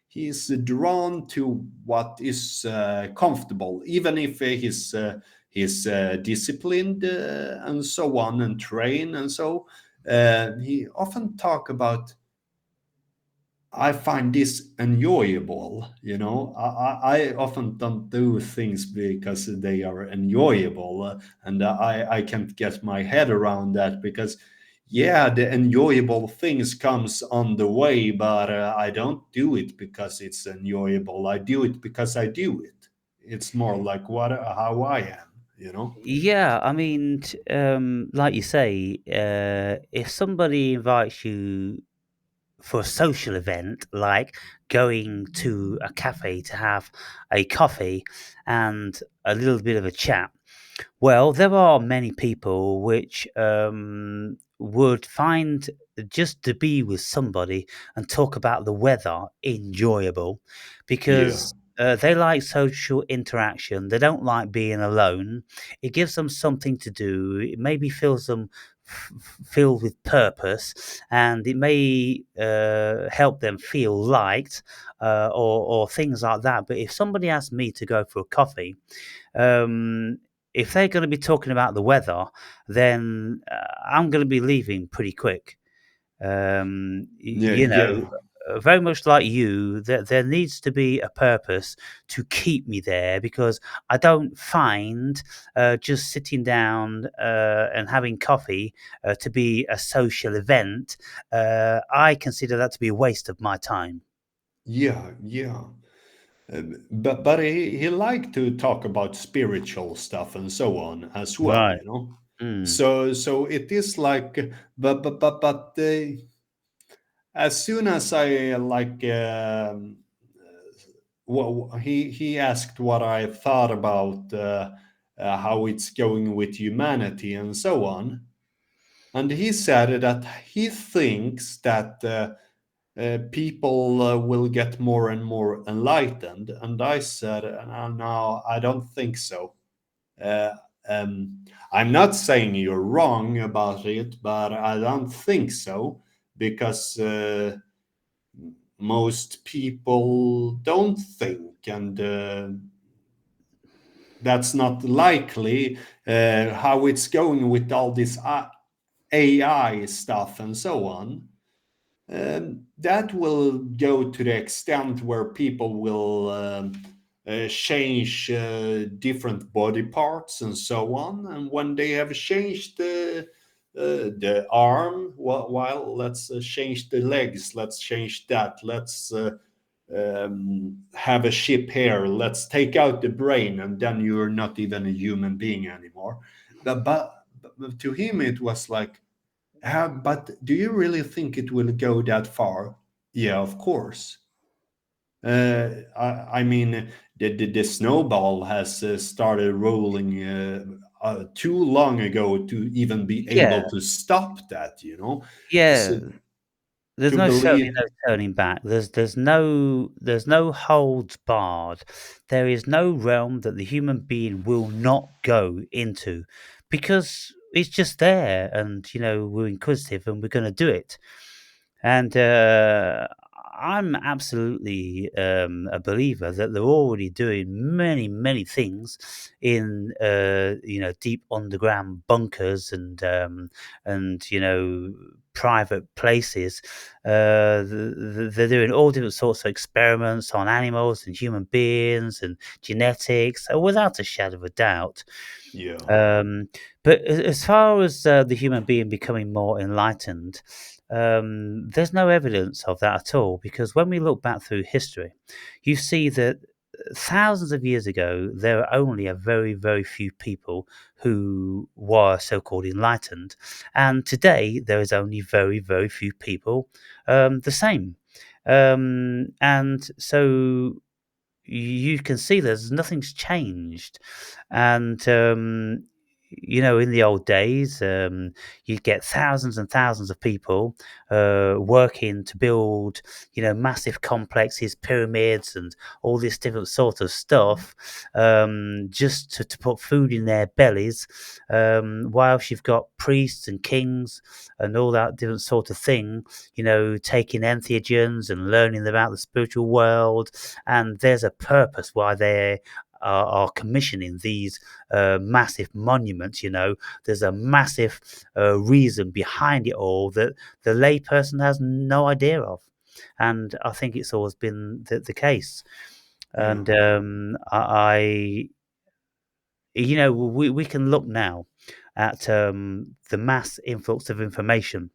he's drawn to what is comfortable, even if he's disciplined and so on and train and so. He often talk about I find this enjoyable. You know, I often don't do things because they are enjoyable, and I can't get my head around that because, yeah, the enjoyable things comes on the way, but I don't do it because it's enjoyable. I do it because I do it. It's more like what how I am. You know. Yeah, I mean, like you say, if somebody invites you for a social event, like going to a cafe to have a coffee and a little bit of a chat, well, there are many people which would find just to be with somebody and talk about the weather enjoyable Yeah. because they like social interaction. They don't like being alone. It gives them something to do. It maybe fills them filled with purpose, and it may help them feel liked or things like that. But if somebody asked me to go for a coffee, um, if they're going to be talking about the weather, then I'm going to be leaving pretty quick. Yeah. You know, Yeah. very much like you, there needs to be a purpose to keep me there because I don't find just sitting down and having coffee to be a social event. I consider that to be a waste of my time. Yeah. Yeah. But he liked to talk about spiritual stuff and so on as well, Right. you know. Mm. So it is like, but as soon as I like, well, he asked what I thought about how it's going with humanity and so on, and he said that he thinks that. People will get more and more enlightened. And I said, no, I don't think so. Uh, I'm not saying you're wrong about it, but I don't think so because most people don't think, and that's not likely. How it's going with all this AI stuff and so on, that will go to the extent where people will change different body parts and so on. And when they have changed the arm, well, let's change the legs. Let's change that. Let's have a chip here. Let's take out the brain, and then you're not even a human being anymore. But to him, it was like, but do you really think it will go that far? Yeah, of course. I mean, the snowball has started rolling too long ago to even be able Yeah, to stop that, you know? yeah. So, There's to no certainly believe, no turning back. There's no holds barred. There is no realm that the human being will not go into because it's just there, and we're inquisitive and we're going to do it. And I'm absolutely a believer that they're already doing many, many things in deep underground bunkers and private places. They're doing all different sorts of experiments on animals and human beings and genetics, without a shadow of a doubt. yeah, But as far as the human being becoming more enlightened, there's no evidence of that at all. Because when we look back through history, you see that thousands of years ago, there were only a very, very few people who were so called enlightened. And today, there is only very, very few people the same. And so you can see nothing's changed. And in the old days, you'd get thousands and thousands of people working to build, massive complexes, pyramids, and all this different sort of stuff, just to put food in their bellies. Whilst you've got priests and kings and all that different sort of thing, taking entheogens and learning about the spiritual world. And there's a purpose why they are commissioning these massive monuments. There's a massive reason behind it all that the layperson has no idea of. And I think it's always been the case. Yeah. And we can look now at the mass influx of information.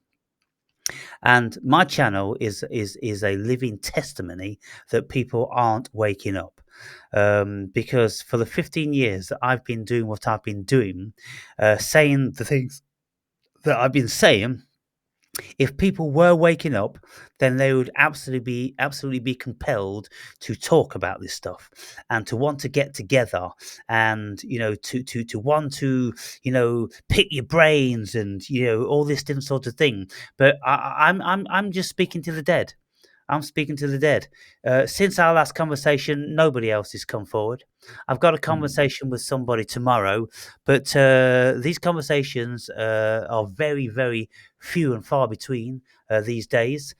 And my channel is a living testimony that people aren't waking up. Because for the 15 years that I've been doing what I've been doing, saying the things that I've been saying, if people were waking up, then they would absolutely be compelled to talk about this stuff and to want to get together and to want to pick your brains and all this different sort of thing. But I'm just speaking to the dead. I'm speaking to the dead. Since our last conversation, nobody else has come forward. I've got a Mm. conversation with somebody tomorrow, but these conversations are very, very few and far between these days.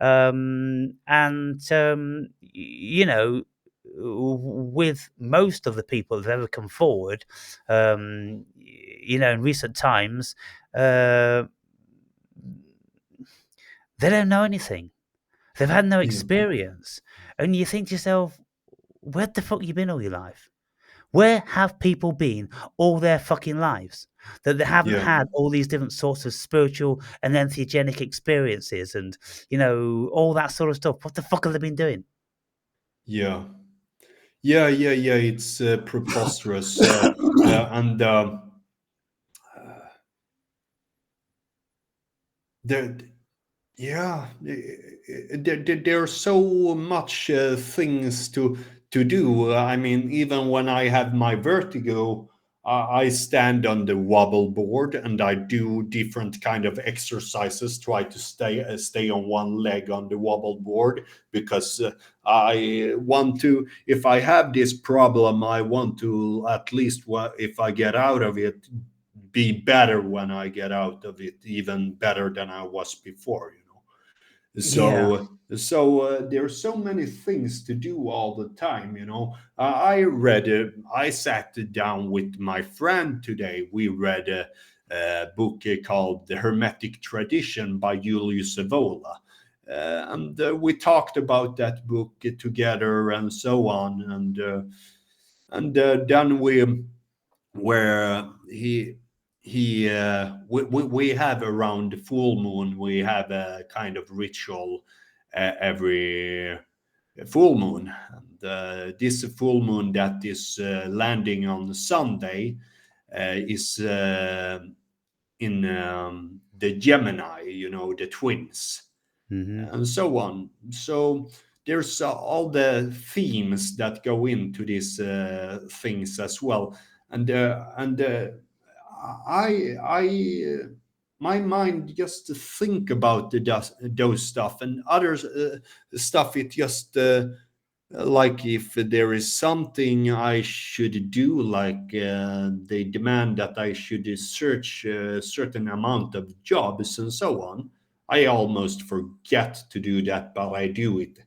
And, with most of the people that have ever come forward, in recent times, uh, they don't know anything. They've had no Yeah. experience. And you think to yourself, where the fuck you been all your life? Where have people been all their fucking lives? That they haven't Yeah. had all these different sorts of spiritual and entheogenic experiences and, all that sort of stuff. What the fuck have they been doing? Yeah. Yeah. Yeah. Yeah. It's preposterous. And there, yeah, there are so much things to do. I mean, even when I have my vertigo, I stand on the wobble board and I do different kind of exercises. Try to stay on one leg on the wobble board because I want to. If I have this problem, I want to at least, if I get out of it, be better when I get out of it, even better than I was before. Yeah. So there are so many things to do all the time. I sat down with my friend today. We read a book called The Hermetic Tradition by Julius Evola. And we talked about that book together and so on. And then where we have around the full moon, we have a kind of ritual every full moon. And this full moon that is landing on Sunday is in the Gemini, the twins, Hmm. and so on. So there's all the themes that go into these things as well, and I my mind just to think about those stuff and others stuff. It just like if there is something I should do, like they demand that I should search a certain amount of jobs and so on, I almost forget to do that, but I do it,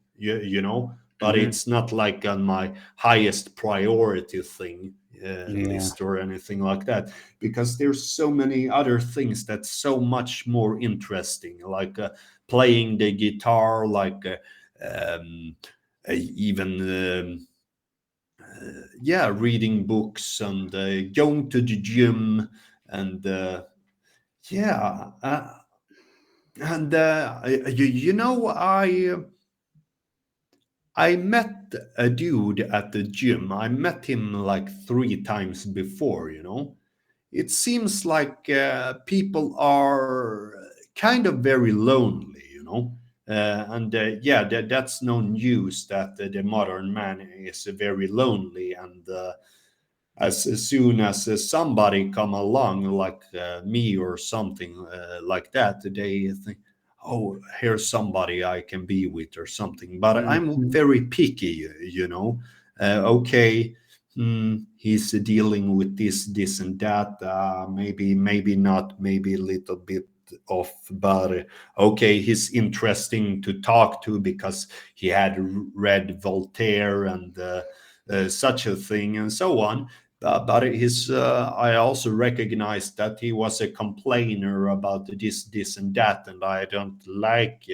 but Hmm. it's not like on my highest priority thing Yeah. list or anything like that, because there's so many other things that's so much more interesting, like playing the guitar, like even yeah, reading books and going to the gym and yeah and I met a dude at the gym. I met him like 3 times before. It seems like people are kind of very lonely. And yeah, that's no news that the modern man is very lonely, and as soon as somebody come along like me or something like that, they think, oh, here's somebody I can be with or something. But I'm Mhm. very picky, you know. Okay, he's dealing with this and that, maybe not, maybe a little bit off, but okay, he's interesting to talk to because he had read Voltaire and such a thing and so on. But I also recognized that he was a complainer about this, and that, and I don't like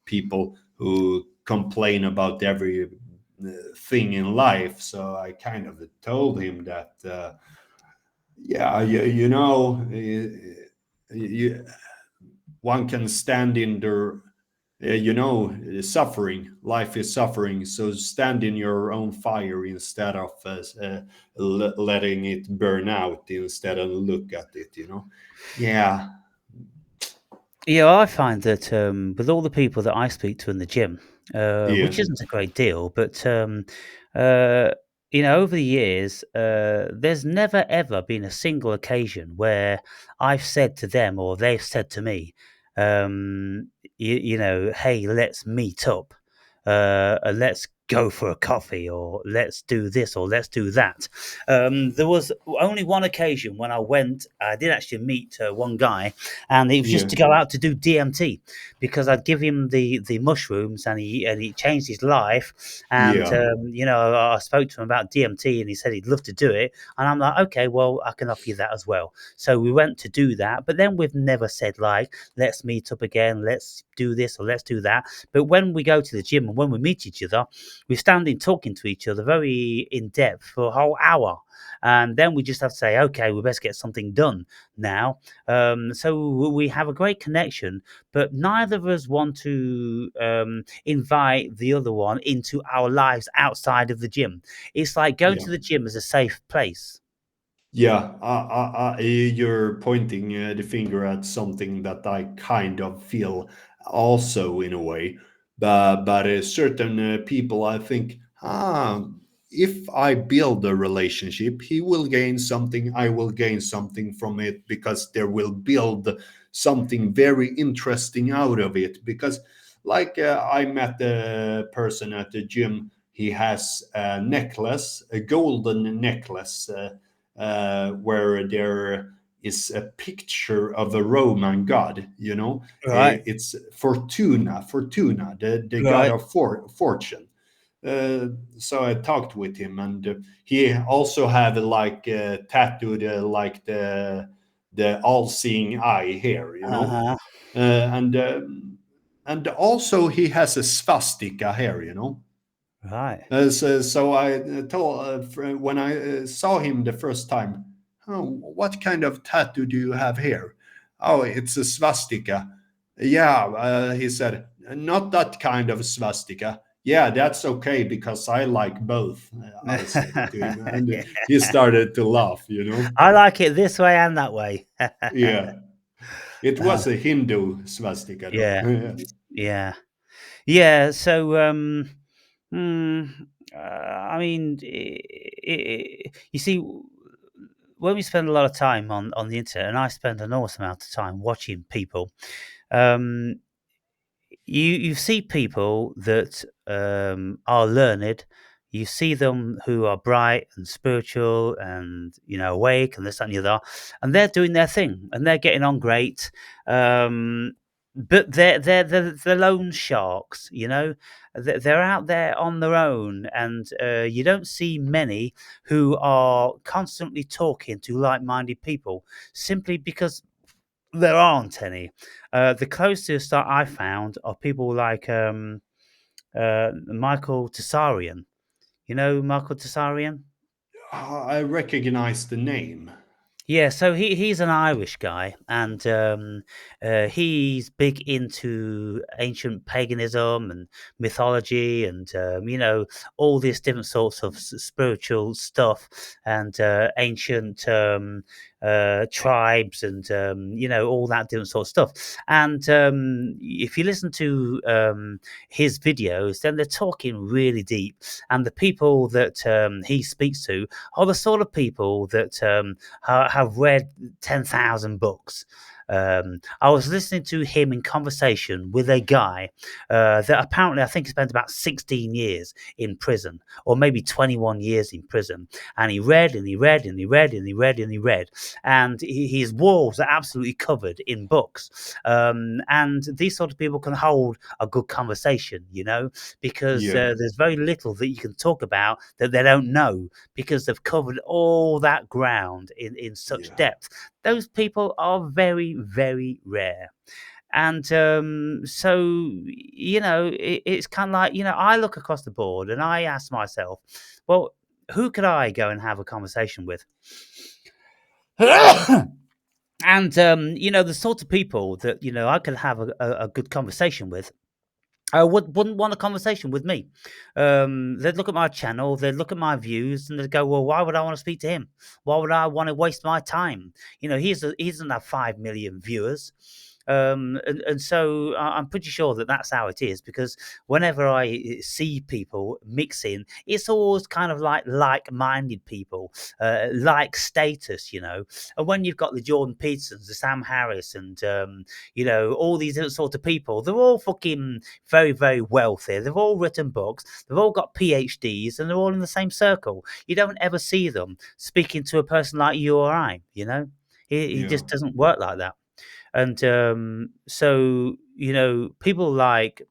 people who complain about every thing in life. So I kind of told him that, yeah, you, one can stand in their suffering. Life is suffering, so stand in your own fire instead of letting it burn out, instead of look at it, yeah. Yeah, I find that with all the people that I speak to in the gym, Yeah, which isn't a great deal, but uh, over the years, there's never ever been a single occasion where I've said to them or they've said to me, hey, let's meet up, and let's go for a coffee, or let's do this, or let's do that. There was only one occasion when I did actually meet one guy, and it was just yeah, to go out to do DMT because I'd give him the mushrooms, and he changed his life. And yeah, I spoke to him about DMT, and he said he'd love to do it. And I'm like, okay, well, I can offer you that as well. So we went to do that, but then we've never said like, let's meet up again, let's do this or let's do that. But when we go to the gym and when we meet each other, we're standing talking to each other very in depth for a whole hour. And then we just have to say, okay, we best get something done now. So we have a great connection, but neither of us want to invite the other one into our lives outside of the gym. It's like going yeah. to the gym as a safe place. Yeah, you're pointing the finger at something that I kind of feel also in a way. But certain people, I think, if I build a relationship, he will gain something, I will gain something from it, because there will build something very interesting out of it. Because, like, I met a person at the gym. He has a necklace, a golden necklace. Where there is a picture of a Roman god. Right, It's Fortuna, the god right. of fortune. Uh, so I talked with him, and he also had like tattooed like the all-seeing eye here, Uh-huh. and also he has a swastika here. Right. So I told when I saw him the first time, oh, what kind of tattoo do you have here? Oh, it's a swastika. Yeah, he said, not that kind of swastika. Yeah, that's okay because I like both. I said to him, and Yeah. he started to laugh. I like it this way and that way. Yeah, it Uh, was a Hindu swastika though. yeah, yeah. Yeah, so mm, I mean, you see, when we spend a lot of time on the internet, and I spend an awesome amount of time watching people, um, you see people that are learned. You see them who are bright and spiritual and awake and this that, and the other, and they're doing their thing and they're getting on great. But they're lone sharks. They're out there on their own, and you don't see many who are constantly talking to like-minded people simply because there aren't any. The closest that I found are people like Michael Tsarian. You know Michael Tsarian? I recognize the name. Yeah, so he's an Irish guy, and he's big into ancient paganism and mythology, and all these different sorts of spiritual stuff and ancient tribes and all that different sort of stuff. And if you listen to his videos, then they're talking really deep, and the people that he speaks to are the sort of people that have read 10,000 books. I was listening to him in conversation with a guy that apparently I think spent about 16 years in prison, or maybe 21 years in prison. And he read and he read and he read and he read and he read. And his walls are absolutely covered in books. And these sort of people can hold a good conversation, because Yeah. there's very little that you can talk about that they don't know, because they've covered all that ground in such Yeah. depth. Those people are very, very rare. And so, it's kind of like, I look across the board and I ask myself, well, who could I go and have a conversation with? And, the sort of people that, I could have a good conversation with wouldn't want a conversation with me. They'd look at my channel, they'd look at my views, and they'd go, "Well, why would I want to speak to him? Why would I want to waste my time? He doesn't have 5 million viewers." And so I'm pretty sure that that's how it is, because whenever I see people mixing, it's always kind of like-minded people, like status, And when you've got the Jordan Petersons, the Sam Harris, and all these other sort of people, they're all fucking very, very wealthy. They've all written books. They've all got PhDs, and they're all in the same circle. You don't ever see them speaking to a person like you or I. It Yeah. just doesn't work like that. And so, people like,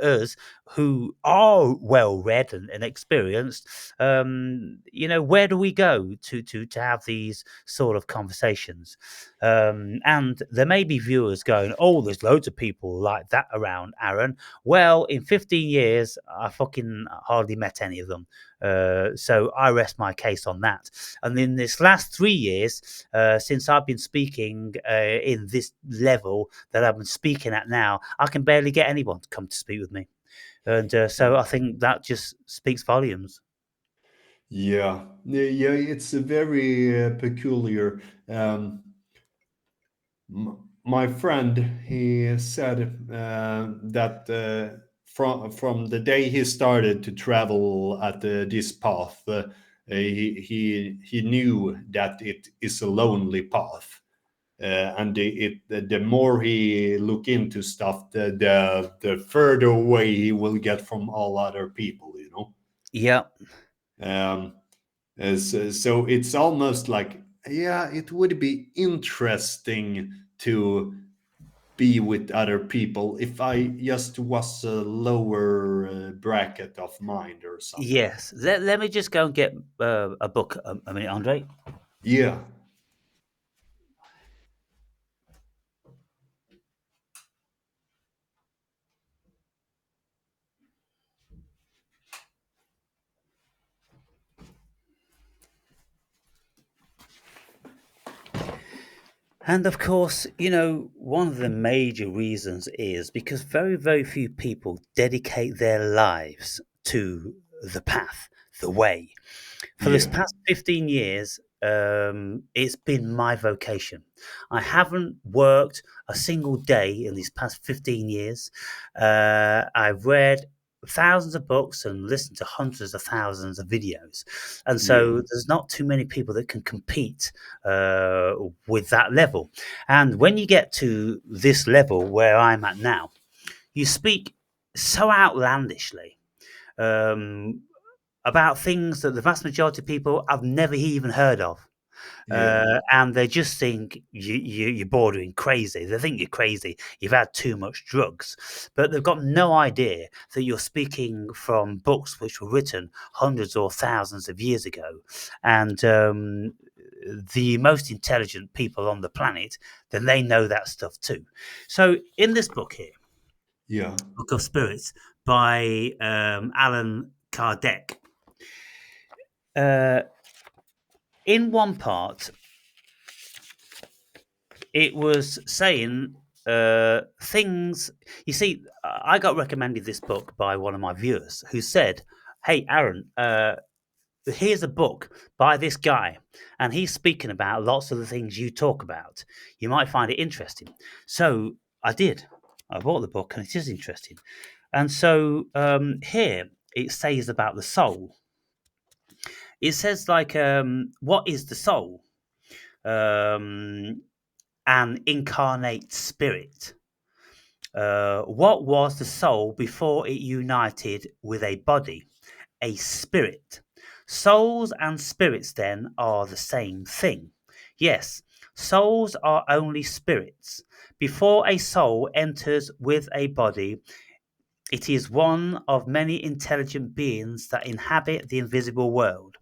us, who are well read and experienced, where do we go to have these sort of conversations? And there may be viewers going, "Oh, there's loads of people like that around, Aaron." Well, in 15 years, I fucking hardly met any of them. So I rest my case on that. And in this last 3 years, since I've been speaking in this level that I've been speaking at now, I can barely get anyone to come to speak with me. And so I think that just speaks volumes. Yeah. Yeah. It's a very peculiar. My friend, he said that from the day he started to travel at this path, he knew that it is a lonely path, and the more he look into stuff, the further away he will get from all other people. Yeah. Um, so it's almost like, yeah, it would be interesting to be with other people if I just was a lower bracket of mind or something. Yes. Let me just go and get a book a minute, Andre. Yeah. And of course, one of the major reasons is because very, very few people dedicate their lives to the path, the way. For this Yeah. past 15 years, it's been my vocation. I haven't worked a single day in these past 15 years. I've read thousands of books and listened to hundreds of thousands of videos. And Yeah. so there's not too many people that can compete with that level. And when you get to this level where I'm at now, you speak so outlandishly. Um, about things that the vast majority of people have never even heard of. Yeah. And they just think you're bordering crazy. They think you're crazy. You've had too much drugs. But they've got no idea that you're speaking from books which were written hundreds or thousands of years ago. And the most intelligent people on the planet, then they know that stuff too. So in this book here, Yeah. Book of Spirits by Alan Kardec, uh, in one part, it was saying things. You see, I got recommended this book by one of my viewers who said, "Hey, Aaron, here's a book by this guy, and he's speaking about lots of the things you talk about. You might find it interesting. So I did. I bought the book, and it is interesting. And so here it says about the soul. It says like, what is the soul? Um, an incarnate spirit. What was the soul before it united with a body? A spirit. Souls and spirits then are the same thing. Yes, souls are only spirits. Before a soul enters with a body, it is one of many intelligent beings that inhabit the invisible world.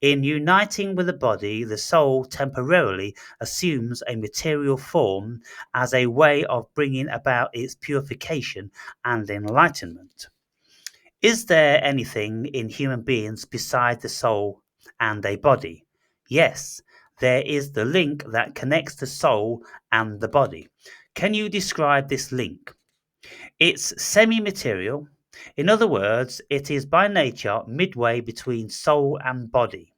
In uniting with the body, the soul temporarily assumes a material form as a way of bringing about its purification and enlightenment. Is there anything in human beings beside the soul and a body? Yes, there is the link that connects the soul and the body. Can you describe this link? It's semi material. In other words, it is by nature midway between soul and body.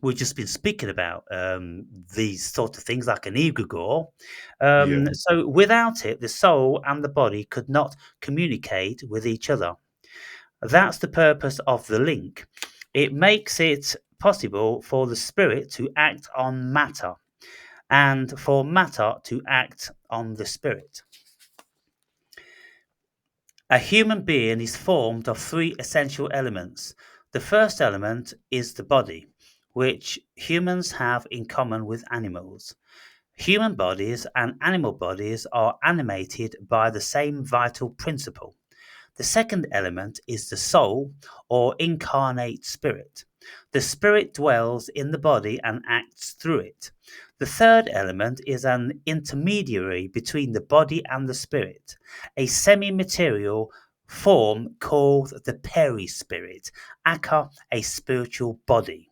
We've just been speaking about these sort of things like an egregore. Yeah. So without it, the soul and the body could not communicate with each other. That's the purpose of the link. It makes it possible for the spirit to act on matter and for matter to act on the spirit. A human being is formed of three essential elements. The first element is the body, which humans have in common with animals. Human bodies and animal bodies are animated by the same vital principle. The second element is the soul, or incarnate spirit. The spirit dwells in the body and acts through it. The third element is an intermediary between the body and the spirit, a semi material form called the perispirit, aka a spiritual body.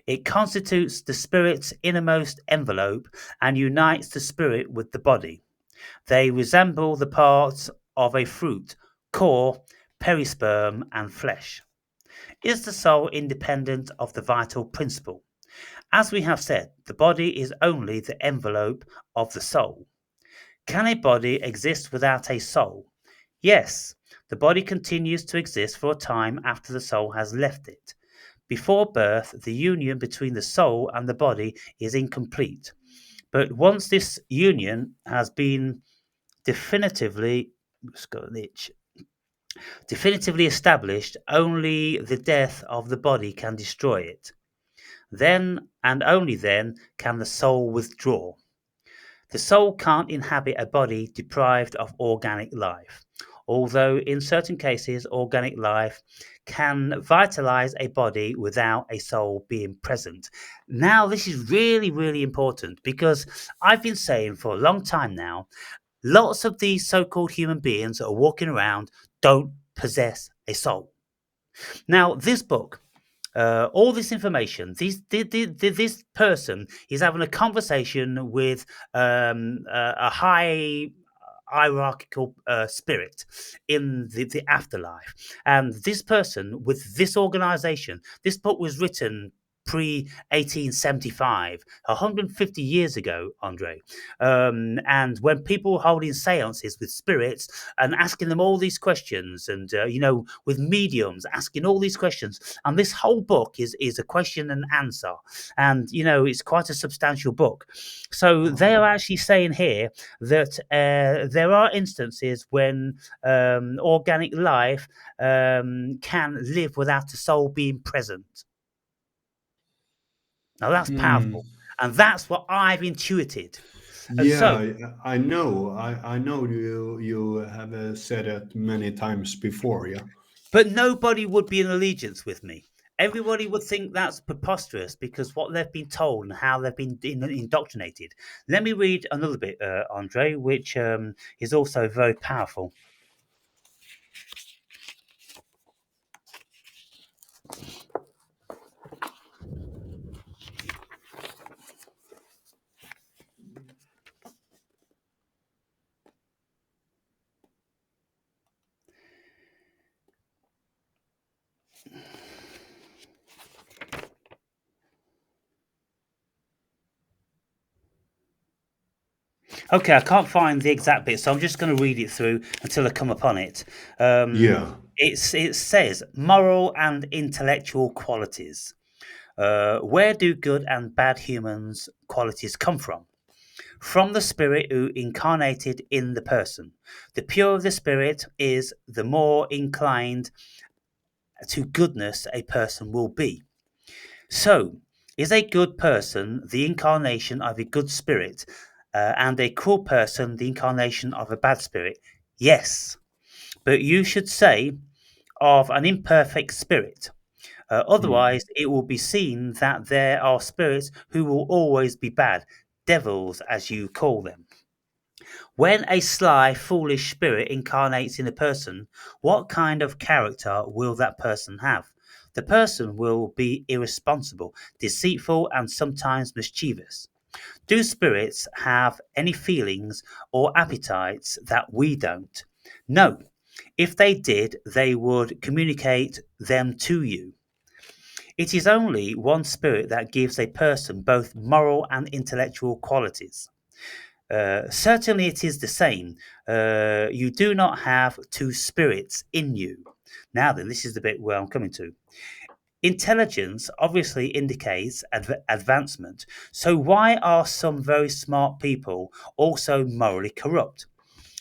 It constitutes the spirit's innermost envelope and unites the spirit with the body. They resemble the parts of a fruit, core, perisperm, and flesh. Is the soul independent of the vital principle? As we have said, the body is only the envelope of the soul. Can a body exist without a soul? Yes, the body continues to exist for a time after the soul has left it. Before birth, the union between the soul and the body is incomplete. But once this union has been definitively just got an itch. Definitively established, only the death of the body can destroy it. Then and only then can the soul withdraw. The soul can't inhabit a body deprived of organic life, although in certain cases organic life can vitalize a body without a soul being present. Now, this is really, really important because I've been saying for a long time now, lots of these so called human beings that are walking around don't possess a soul. Now, this book, all this information, this person is having a conversation with a high hierarchical spirit in the afterlife. And this person with this organization, this book was written pre 1875, 150 years ago, Andre. And when people were holding seances with spirits and asking them all these questions, and, with mediums asking all these questions, and this whole book is a question and answer. And, it's quite a substantial book. So they are actually saying here that there are instances when organic life can live without the soul being present. Now that's Hmm. powerful, and that's what I've intuited. And so, Yeah, I know. I know you have said it many times before. Yeah. but nobody would be in allegiance with me. Everybody would think that's preposterous because what they've been told and how they've been indoctrinated. Let me read another bit, Andre, which is also very powerful. Okay, I can't find the exact bit, so I'm just going to read it through until I come upon it. Yeah. It says moral and intellectual qualities. Where do good and bad humans' qualities come from? From the spirit who incarnated in the person. The purer the spirit is, the more inclined to goodness a person will be. So, is a good person the incarnation of a good spirit, and a cruel person the incarnation of a bad spirit? Yes, but you should say of an imperfect spirit. Mm. Otherwise, it will be seen that there are spirits who will always be bad, devils as you call them. When a sly, foolish spirit incarnates in a person, what kind of character will that person have? The person will be irresponsible, deceitful, and sometimes mischievous. Do spirits have any feelings or appetites that we don't? No. If they did, they would communicate them to you. It is only one spirit that gives a person both moral and intellectual qualities. Certainly, it is the same. You do not have two spirits in you. Now, then, this is the bit where I'm coming to. Intelligence obviously indicates advancement. So, why are some very smart people also morally corrupt?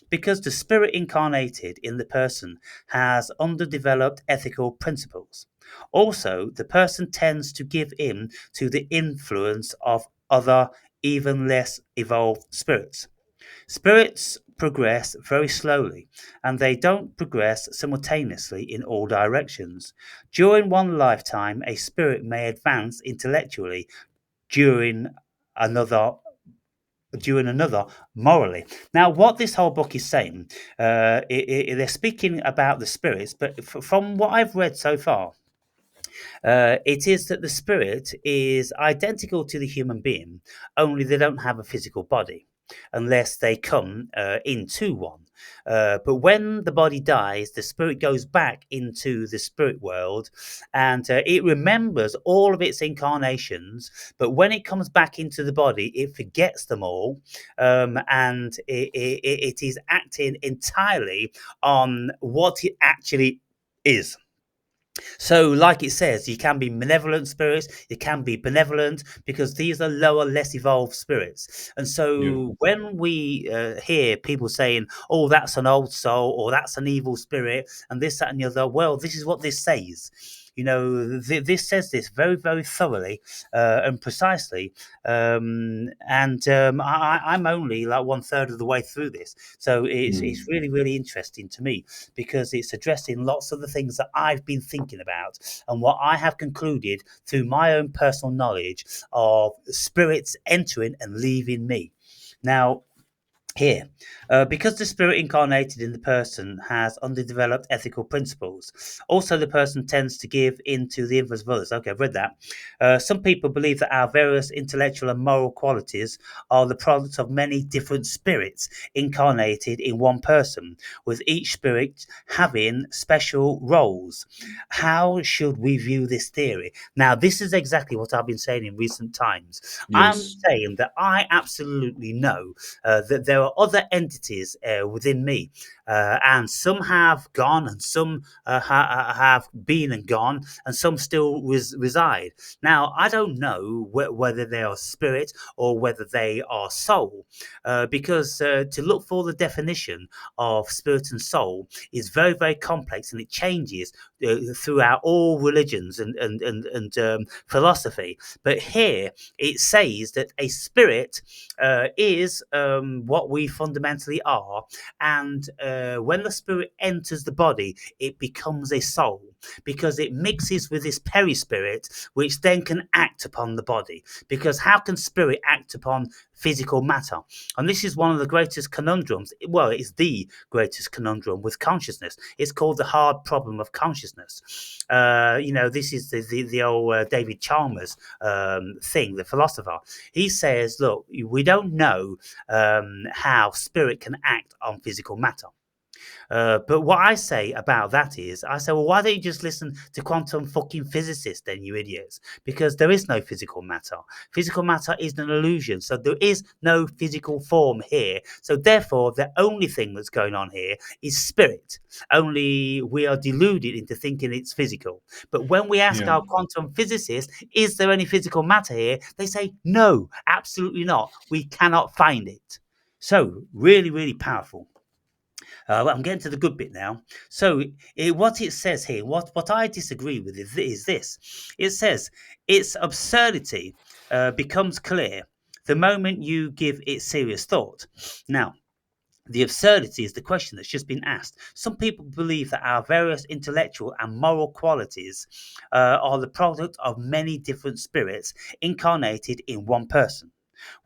Because the spirit incarnated in the person has underdeveloped ethical principles. Also, the person tends to give in to the influence of other, even less evolved spirits. Spirits progress very slowly, and they don't progress simultaneously in all directions. During one lifetime, a spirit may advance intellectually, during another another morally. Now, what this whole book is saying, they're speaking about the spirits, but from what I've read so far, it is that the spirit is identical to the human being, only they don't have a physical body unless they come into one. But when the body dies, the spirit goes back into the spirit world and it remembers all of its incarnations. But when it comes back into the body, it forgets them all and it is acting entirely on what it actually is. So, like it says, you can be malevolent spirits, you can be benevolent, because these are lower, less evolved spirits. And Yeah. so, when we hear people saying, "Oh, that's an old soul," or "That's an evil spirit," and this, that, and the other, well, this is what this says. You know, this says this very, very thoroughly and precisely. I'm only like one third of the way through this, so it's Mm. really, really interesting to me because it's addressing lots of the things that I've been thinking about and what I have concluded through my own personal knowledge of spirits entering and leaving me. Now, here, because the spirit incarnated in the person has underdeveloped ethical principles, also the person tends to give in to the influence of others. Okay, I've read that. Some people believe that our various intellectual and moral qualities are the products of many different spirits incarnated in one person, with each spirit having special roles. How should we view this theory? Now, this is exactly what I've been saying in recent times. I'm Yes. saying that I absolutely know that there are other entities within me, and some have gone, and some have been and gone, and some still reside. Now, I don't know whether they are spirit or whether they are soul, because to look for the definition of spirit and soul is very, very complex, and it changes throughout all religions and philosophy. But here it says that a spirit is what we fundamentally are. And when the spirit enters the body, it becomes a soul because it mixes with this perispirit, which then can act upon the body. Because how can spirit act upon physical matter? And this is one of the greatest conundrums. Well, it's the greatest conundrum with consciousness. It's called the hard problem of consciousness. This is the old David Chalmers thing, the philosopher. He says, look, we don't know how spirit can act on physical matter. But what I say about that is, I say, well, why don't you just listen to quantum fucking physicists then, you idiots? Because there is no physical matter. Physical matter is an illusion. So there is no physical form here. So therefore, the only thing that's going on here is spirit. Only we are deluded into thinking it's physical. But when we ask Yeah. our quantum physicists, is there any physical matter here? They say, no, absolutely not. We cannot find it. So, really, really powerful. I'm getting to the good bit now. So, what it says here, what I disagree with is this. It says its absurdity becomes clear the moment you give it serious thought. Now, the absurdity is the question that's just been asked. Some people believe that our various intellectual and moral qualities are the product of many different spirits incarnated in one person,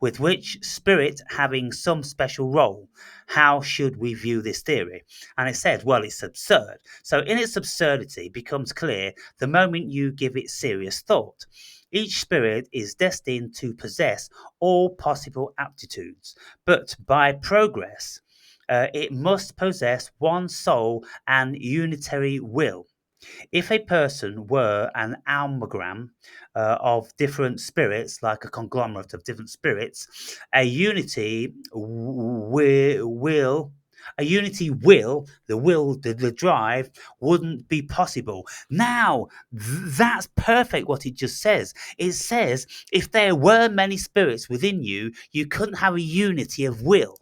with which spirit having some special role. How should we view this theory? And it said, well, it's absurd. So, in its absurdity, becomes clear the moment you give it serious thought. Each spirit is destined to possess all possible aptitudes, but by progress, it must possess one soul and unitary will. If a person were an amalgam of different spirits, like a conglomerate of different spirits, a unity will. A unity the drive wouldn't be possible. Now, that's perfect what it just says. It says if there were many spirits within you, you couldn't have a unity of will.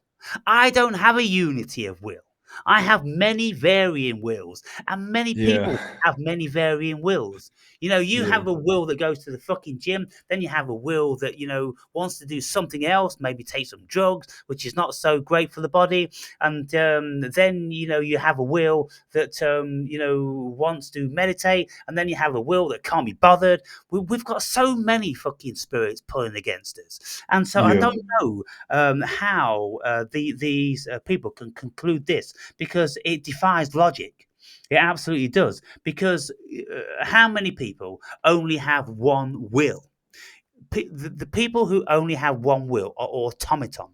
I don't have a unity of will. I have many varying wills, and many Yeah. people have many varying wills. You know, you Yeah. have a will that goes to the fucking gym, then you have a will that, wants to do something else, maybe take some drugs, which is not so great for the body. And then, you have a will that, wants to meditate, and then you have a will that can't be bothered. We've got so many fucking spirits pulling against us. And so I Yeah. don't know how these people can conclude this because it defies logic. It absolutely does. Because how many people only have one will? The people who only have one will are automaton.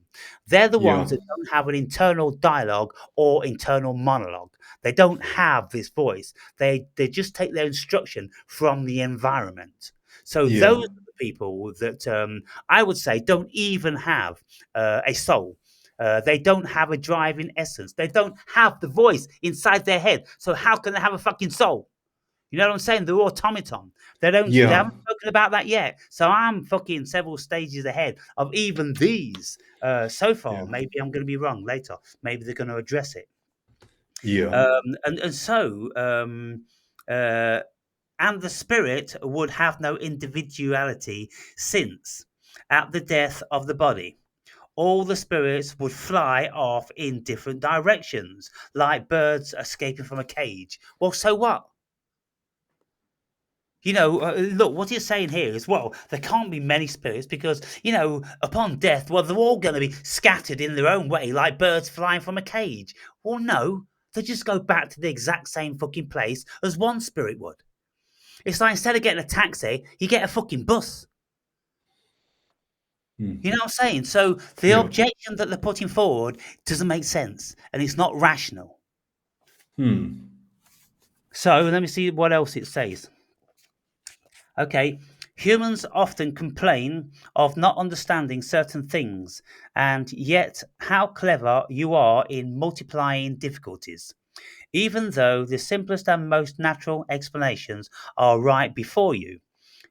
They're the Yeah. ones that don't have an internal dialogue or internal monologue. They don't have this voice. They just take their instruction from the environment. So Yeah. those are the people that I would say don't even have a soul. They don't have a driving essence. They don't have the voice inside their head. So how can they have a fucking soul? You know what I'm saying? They're automaton. They Yeah. haven't spoken about that yet. So I'm fucking several stages ahead of even these so far. Yeah. Maybe I'm going to be wrong later. Maybe they're going to address it. Yeah. And so uh, and the spirit would have no individuality since at the death of the body all the spirits would fly off in different directions like birds escaping from a cage. Well, so what? Look, what you're saying here is, well, there can't be many spirits because, upon death, well, they're all going to be scattered in their own way, like birds flying from a cage. Well, no, they just go back to the exact same fucking place as one spirit would. It's like instead of getting a taxi, you get a fucking bus. You know Mm. what I'm saying? So the Yeah. objection that they're putting forward doesn't make sense and it's not rational. Hmm. So let me see what else it says. Okay, humans often complain of not understanding certain things, and yet how clever you are in multiplying difficulties. Even though the simplest and most natural explanations are right before you.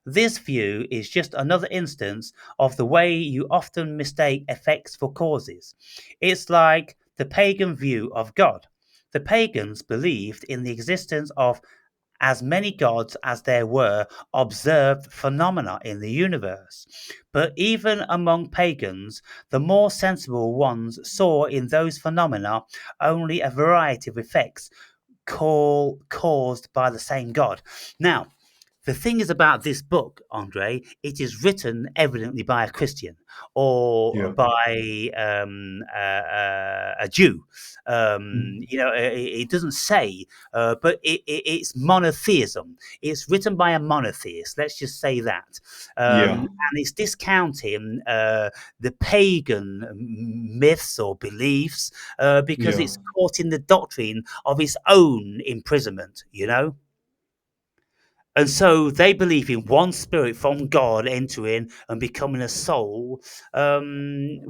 This view is just another instance of the way you often mistake effects for causes. It's like the pagan view of God. The pagans believed in the existence of as many gods as there were observed phenomena in the universe. But even among pagans, the more sensible ones saw in those phenomena only a variety of effects caused by the same god. Now, the thing is about this book, Andre, it is written evidently by a Christian or Yeah. by a Jew. Mm. It doesn't say, but it's monotheism. It's written by a monotheist. Let's just say that, Yeah. and it's discounting the pagan myths or beliefs because Yeah. it's caught in the doctrine of its own imprisonment. And so they believe in one spirit from God entering and becoming a soul. In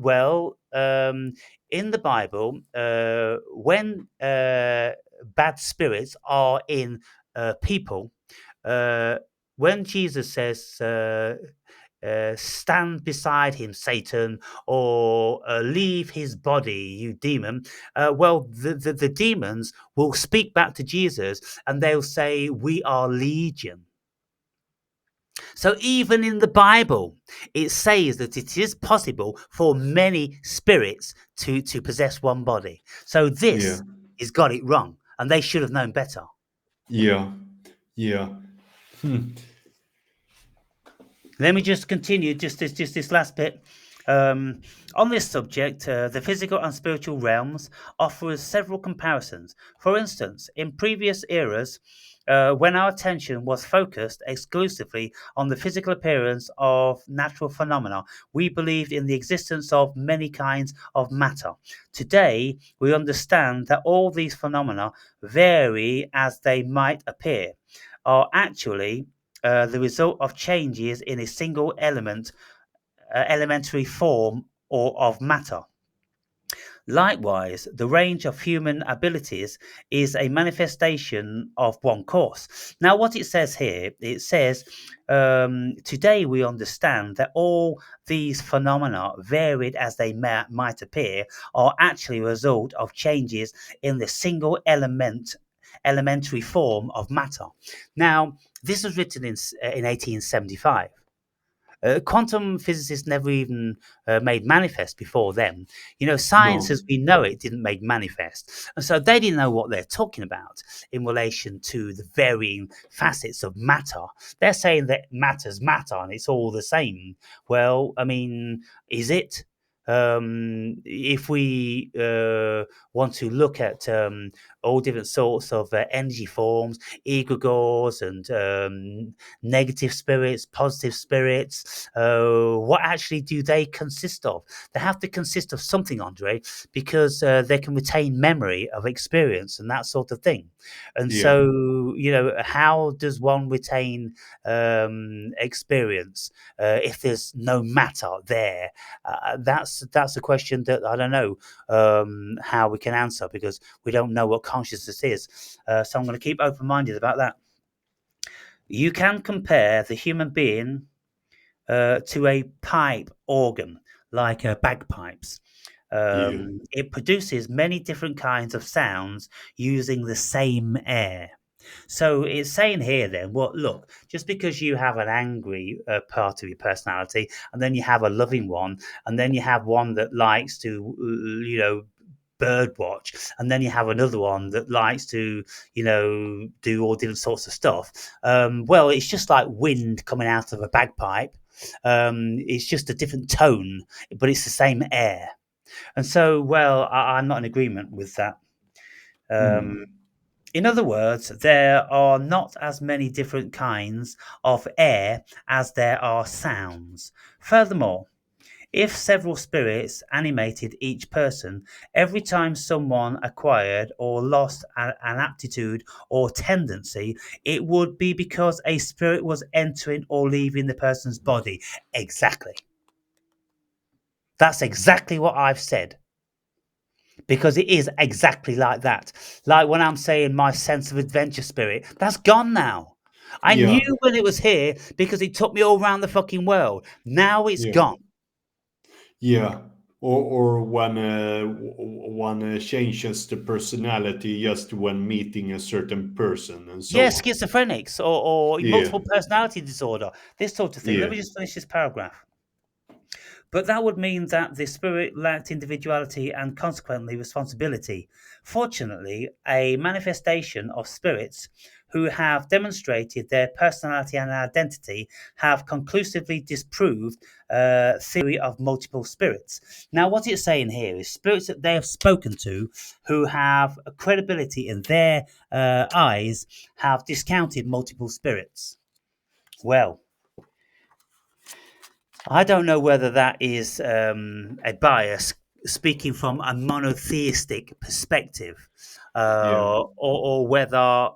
the Bible, when bad spirits are in people, uh, when Jesus says, stand beside him, Satan, or leave his body, you demon. The demons will speak back to Jesus and they'll say, we are legion. So even in the Bible, it says that it is possible for many spirits to possess one body. So Yeah. this has got it wrong, and they should have known better. Yeah. Yeah. Hmm. Let me just continue just this last bit. On this subject, the physical and spiritual realms offer us several comparisons. For instance, in previous eras, when our attention was focused exclusively on the physical appearance of natural phenomena, we believed in the existence of many kinds of matter. Today, we understand that all these phenomena, vary as they might appear, are actually the result of changes in a single elementary form or of matter. Likewise, the range of human abilities is a manifestation of one cause. Now, what it says here, it says, today we understand that all these phenomena, varied as they might appear, are actually a result of changes in the single elementary form of matter. Now, this was written in 1875. Quantum physicists never even made manifest before then. Science No. as we know it didn't make manifest. And so they didn't know what they're talking about in relation to the varying facets of matter. They're saying that matter's matter and it's all the same. Well, I mean, is it? If we want to look at all different sorts of energy forms, egregores and negative spirits, positive spirits. What actually do they consist of? They have to consist of something, Andre, because they can retain memory of experience and that sort of thing. And Yeah. so, how does one retain experience if there's no matter there? That's a question that I don't know how we can answer because we don't know what consciousness is. So I'm going to keep open minded about that. You can compare the human being to a pipe organ, like bagpipes. Yeah. It produces many different kinds of sounds using the same air. So it's saying here then, well, look, just because you have an angry part of your personality, and then you have a loving one, and then you have one that likes to, bird watch, and then you have another one that likes to, do all different sorts of stuff. Well, it's just like wind coming out of a bagpipe. It's just a different tone, but it's the same air. And so, well, I'm not in agreement with that. Um, Hmm. in other words, there are not as many different kinds of air as there are sounds. Furthermore, if several spirits animated each person, every time someone acquired or lost an aptitude or tendency, it would be because a spirit was entering or leaving the person's body. Exactly. That's exactly what I've said. Because it is exactly like that. Like when I'm saying my sense of adventure spirit, that's gone now. I knew Yeah. when it was here because it took me all around the fucking world. Now it's Yeah. gone. Yeah. Or when one changes the personality just when meeting a certain person and Yeah, so on. schizophrenics or Yeah. multiple personality disorder, this sort of thing. Let Yeah. me just finish this paragraph. But that would mean that the spirit lacked individuality and consequently responsibility. Fortunately, a manifestation of spirits who have demonstrated their personality and identity have conclusively disproved theory of multiple spirits. Now, what it's saying here is spirits that they have spoken to who have credibility in their eyes have discounted multiple spirits. Well, I don't know whether that is a bias speaking from a monotheistic perspective, Yeah. or whether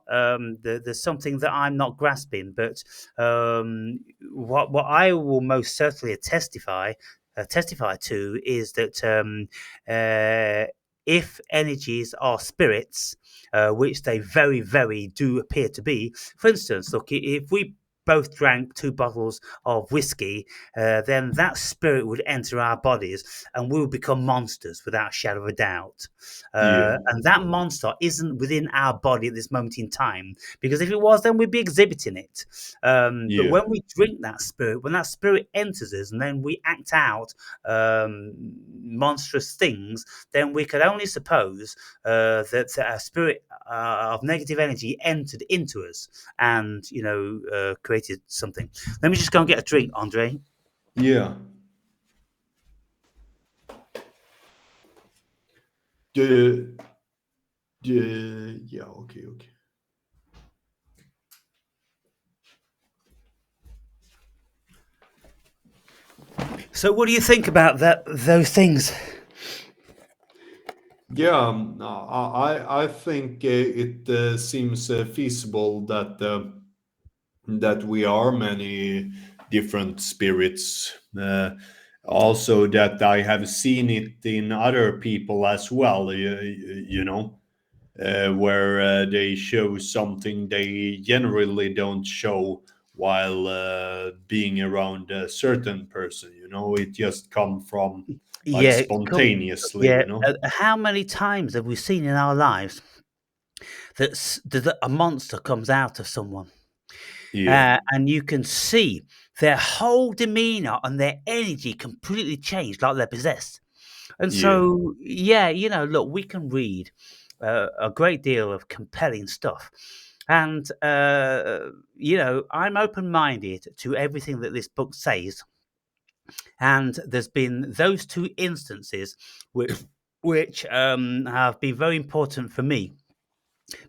there's something that I'm not grasping. But what I will most certainly testify to is that if energies are spirits, which they very, very do appear to be. For instance, look, if we both drank 2 bottles of whiskey, then that spirit would enter our bodies and we would become monsters without a shadow of a doubt. Yeah. And that monster isn't within our body at this moment in time, because if it was, then we'd be exhibiting it. But Yeah. when we drink that spirit, when that spirit enters us and then we act out monstrous things, then we could only suppose that a spirit of negative energy entered into us and, created something. Let me just go and get a drink, Andre. Yeah. The yeah. Okay. Okay. So, what do you think about those things? Yeah. I think it seems feasible that we are many different spirits. Also, that I have seen it in other people as well. Where they show something they generally don't show while being around a certain person. It just come from like Yeah, spontaneously. yeah. How many times have we seen in our lives that a monster comes out of someone, Yeah, and you can see their whole demeanor and their energy completely changed, like they're possessed? And yeah, so, yeah, look, we can read a great deal of compelling stuff. And, I'm open minded to everything that this book says. And there's been those 2 instances which have been very important for me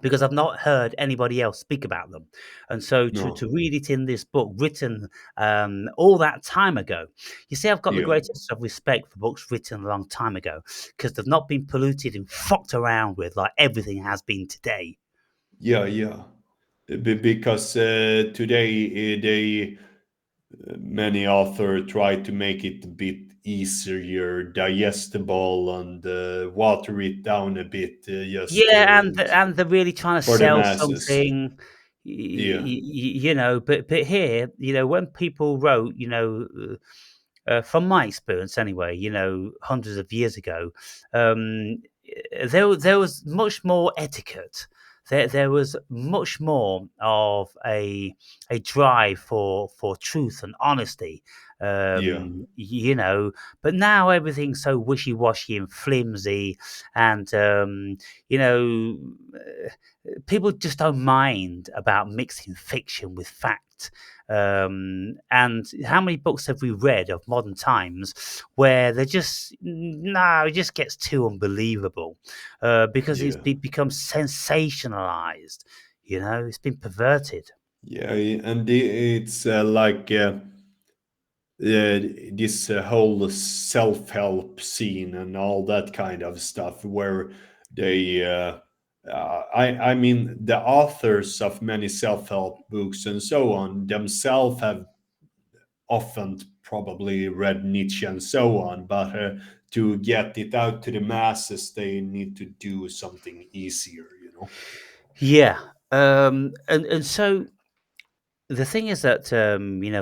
because I've not heard anybody else speak about them. And so to no, read it in this book written all that time ago, you see, I've got the yeah, greatest of respect for books written a long time ago because they've not been polluted and fucked around with like everything has been today. yeah, yeah. Because today they many authors try to make it a bit easier digestible and water it down a bit just Yeah, and they're really trying to for the sell masses. something, Yeah, But here, when people wrote, from my experience anyway, hundreds of years ago, um, there was much more etiquette. There was much more of a drive for truth and honesty. yeah, But now everything's so wishy washy and flimsy, and you know, people just don't mind about mixing fiction with fact. And how many books have we read of modern times where they just no, it just gets too unbelievable because yeah, become sensationalized. It's been perverted. yeah. And it's like this whole self-help scene and all that kind of stuff where they I mean the authors of many self-help books and so on themselves have often probably read Nietzsche and so on, but to get it out to the masses they need to do something easier. Yeah. And so the thing is that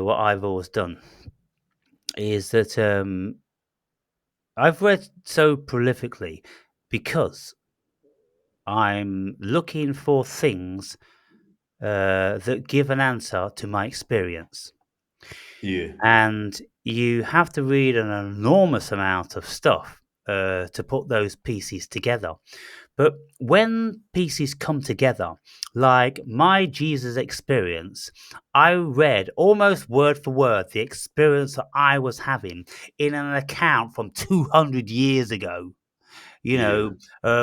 what I've always done is that I've read so prolifically because I'm looking for things that give an answer to my experience. Yeah. and you have to read an enormous amount of stuff to put those pieces together. But when pieces come together, like my Jesus experience, I read almost word for word the experience that I was having in an account from 200 years ago, Yeah.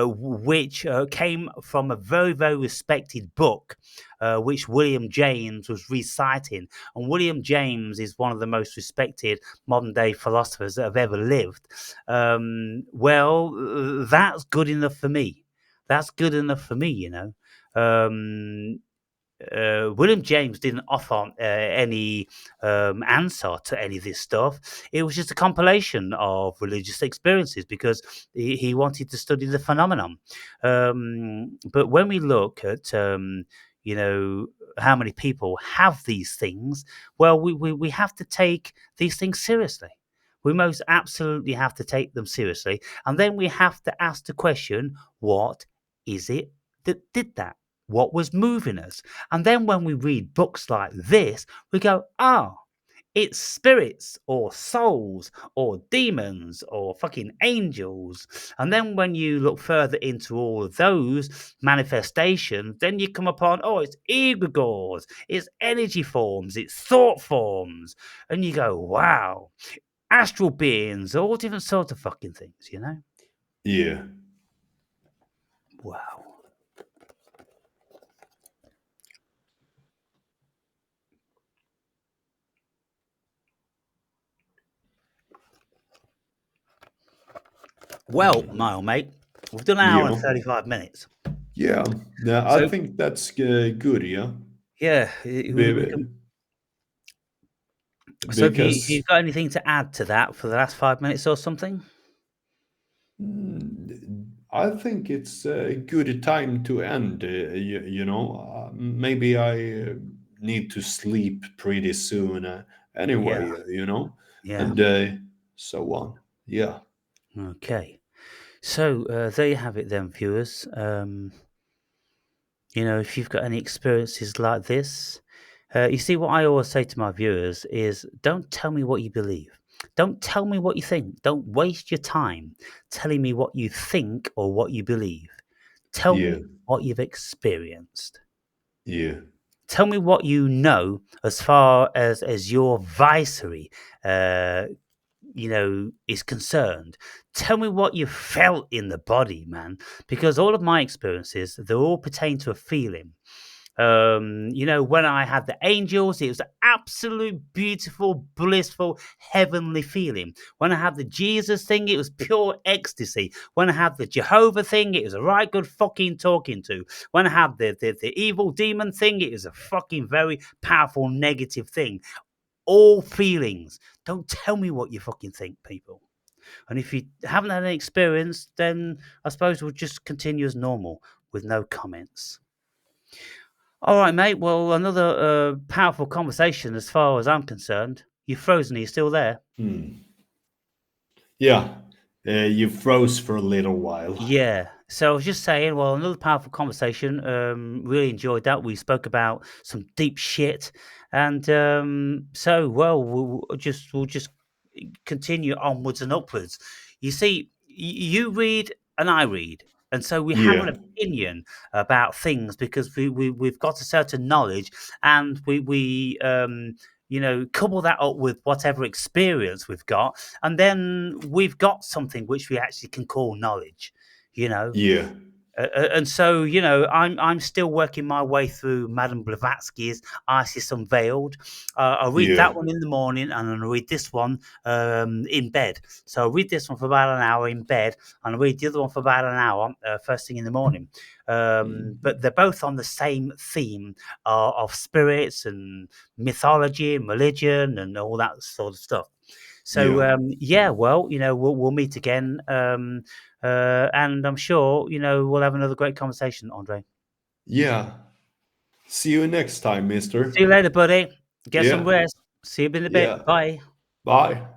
which came from a very, very respected book, which William James was reciting. And William James is one of the most respected modern day philosophers that have ever lived. That's good enough for me. That's good enough for me, you know. Um, William James didn't offer any answer to any of this stuff. It was just a compilation of religious experiences because he wanted to study the phenomenon. But when we look at, you know, how many people have these things, well, we have to take these things seriously. We most absolutely have to take them seriously. And then we have to ask the question, what is it that did that? What was moving us? And then when we read books like this, we go, oh, it's spirits or souls or demons or fucking angels. And then when you look further into all of those manifestations, then you come upon, oh, it's egregores, it's energy forms, it's thought forms. And you go, wow, astral beings, all different sorts of fucking things, you know? Yeah. Wow. Well, my old mate, we've done an hour and Yeah. 35 minutes. Yeah. Yeah. I So think that's good. Yeah. yeah, we Be- can. So have you Because got anything to add to that for the last 5 minutes or something? I think it's a good time to end. Maybe I need to sleep pretty soon Yeah, anyway, yeah. and so on. Yeah. Okay. So there you have it then, viewers. If you've got any experiences like this, you see, what I always say to my viewers is don't tell me what you believe. Don't tell me what you think. Don't waste your time telling me what you think or what you believe. Tell Yeah. me what you've experienced. Yeah. Tell me what you know as far as your vicery, uh, is concerned. Tell me what you felt in the body, man, because all of my experiences, they all pertain to a feeling. When I had the angels, it was an absolute beautiful, blissful, heavenly feeling. When I had the Jesus thing, it was pure ecstasy. When I had the Jehovah thing, it was a right good fucking talking to. When I had the evil demon thing, it was a fucking very powerful negative thing. All feelings. Don't tell me what you fucking think, people. And if you haven't had any experience, then I suppose we'll just continue as normal with no comments. All right, mate. Well, another powerful conversation as far as I'm concerned. You're frozen. Are you still there? Hmm. Yeah. You froze for a little while. Yeah. So I was just saying, well, another powerful conversation. Really enjoyed that. We spoke about some deep shit, and we'll just continue onwards and upwards. You see, you read and I read, and so we have an Yeah. opinion about things because we've got a certain knowledge, and we couple that up with whatever experience we've got, and then we've got something which we actually can call knowledge. You know, Yeah. and so, I'm still working my way through Madame Blavatsky's Isis Unveiled. I'll read Yeah. that one in the morning, and I'll read this one in bed. So I'll read this one for about an hour in bed, and I'll read the other one for about an hour first thing in the morning. But they're both on the same theme of spirits and mythology and religion and all that sort of stuff. So Yeah. yeah, well, we'll meet again, and I'm sure we'll have another great conversation, Andre. Yeah. See you next time, See mister. you later, buddy. Get some Yeah. rest. See you in a bit. Yeah. Bye. Bye.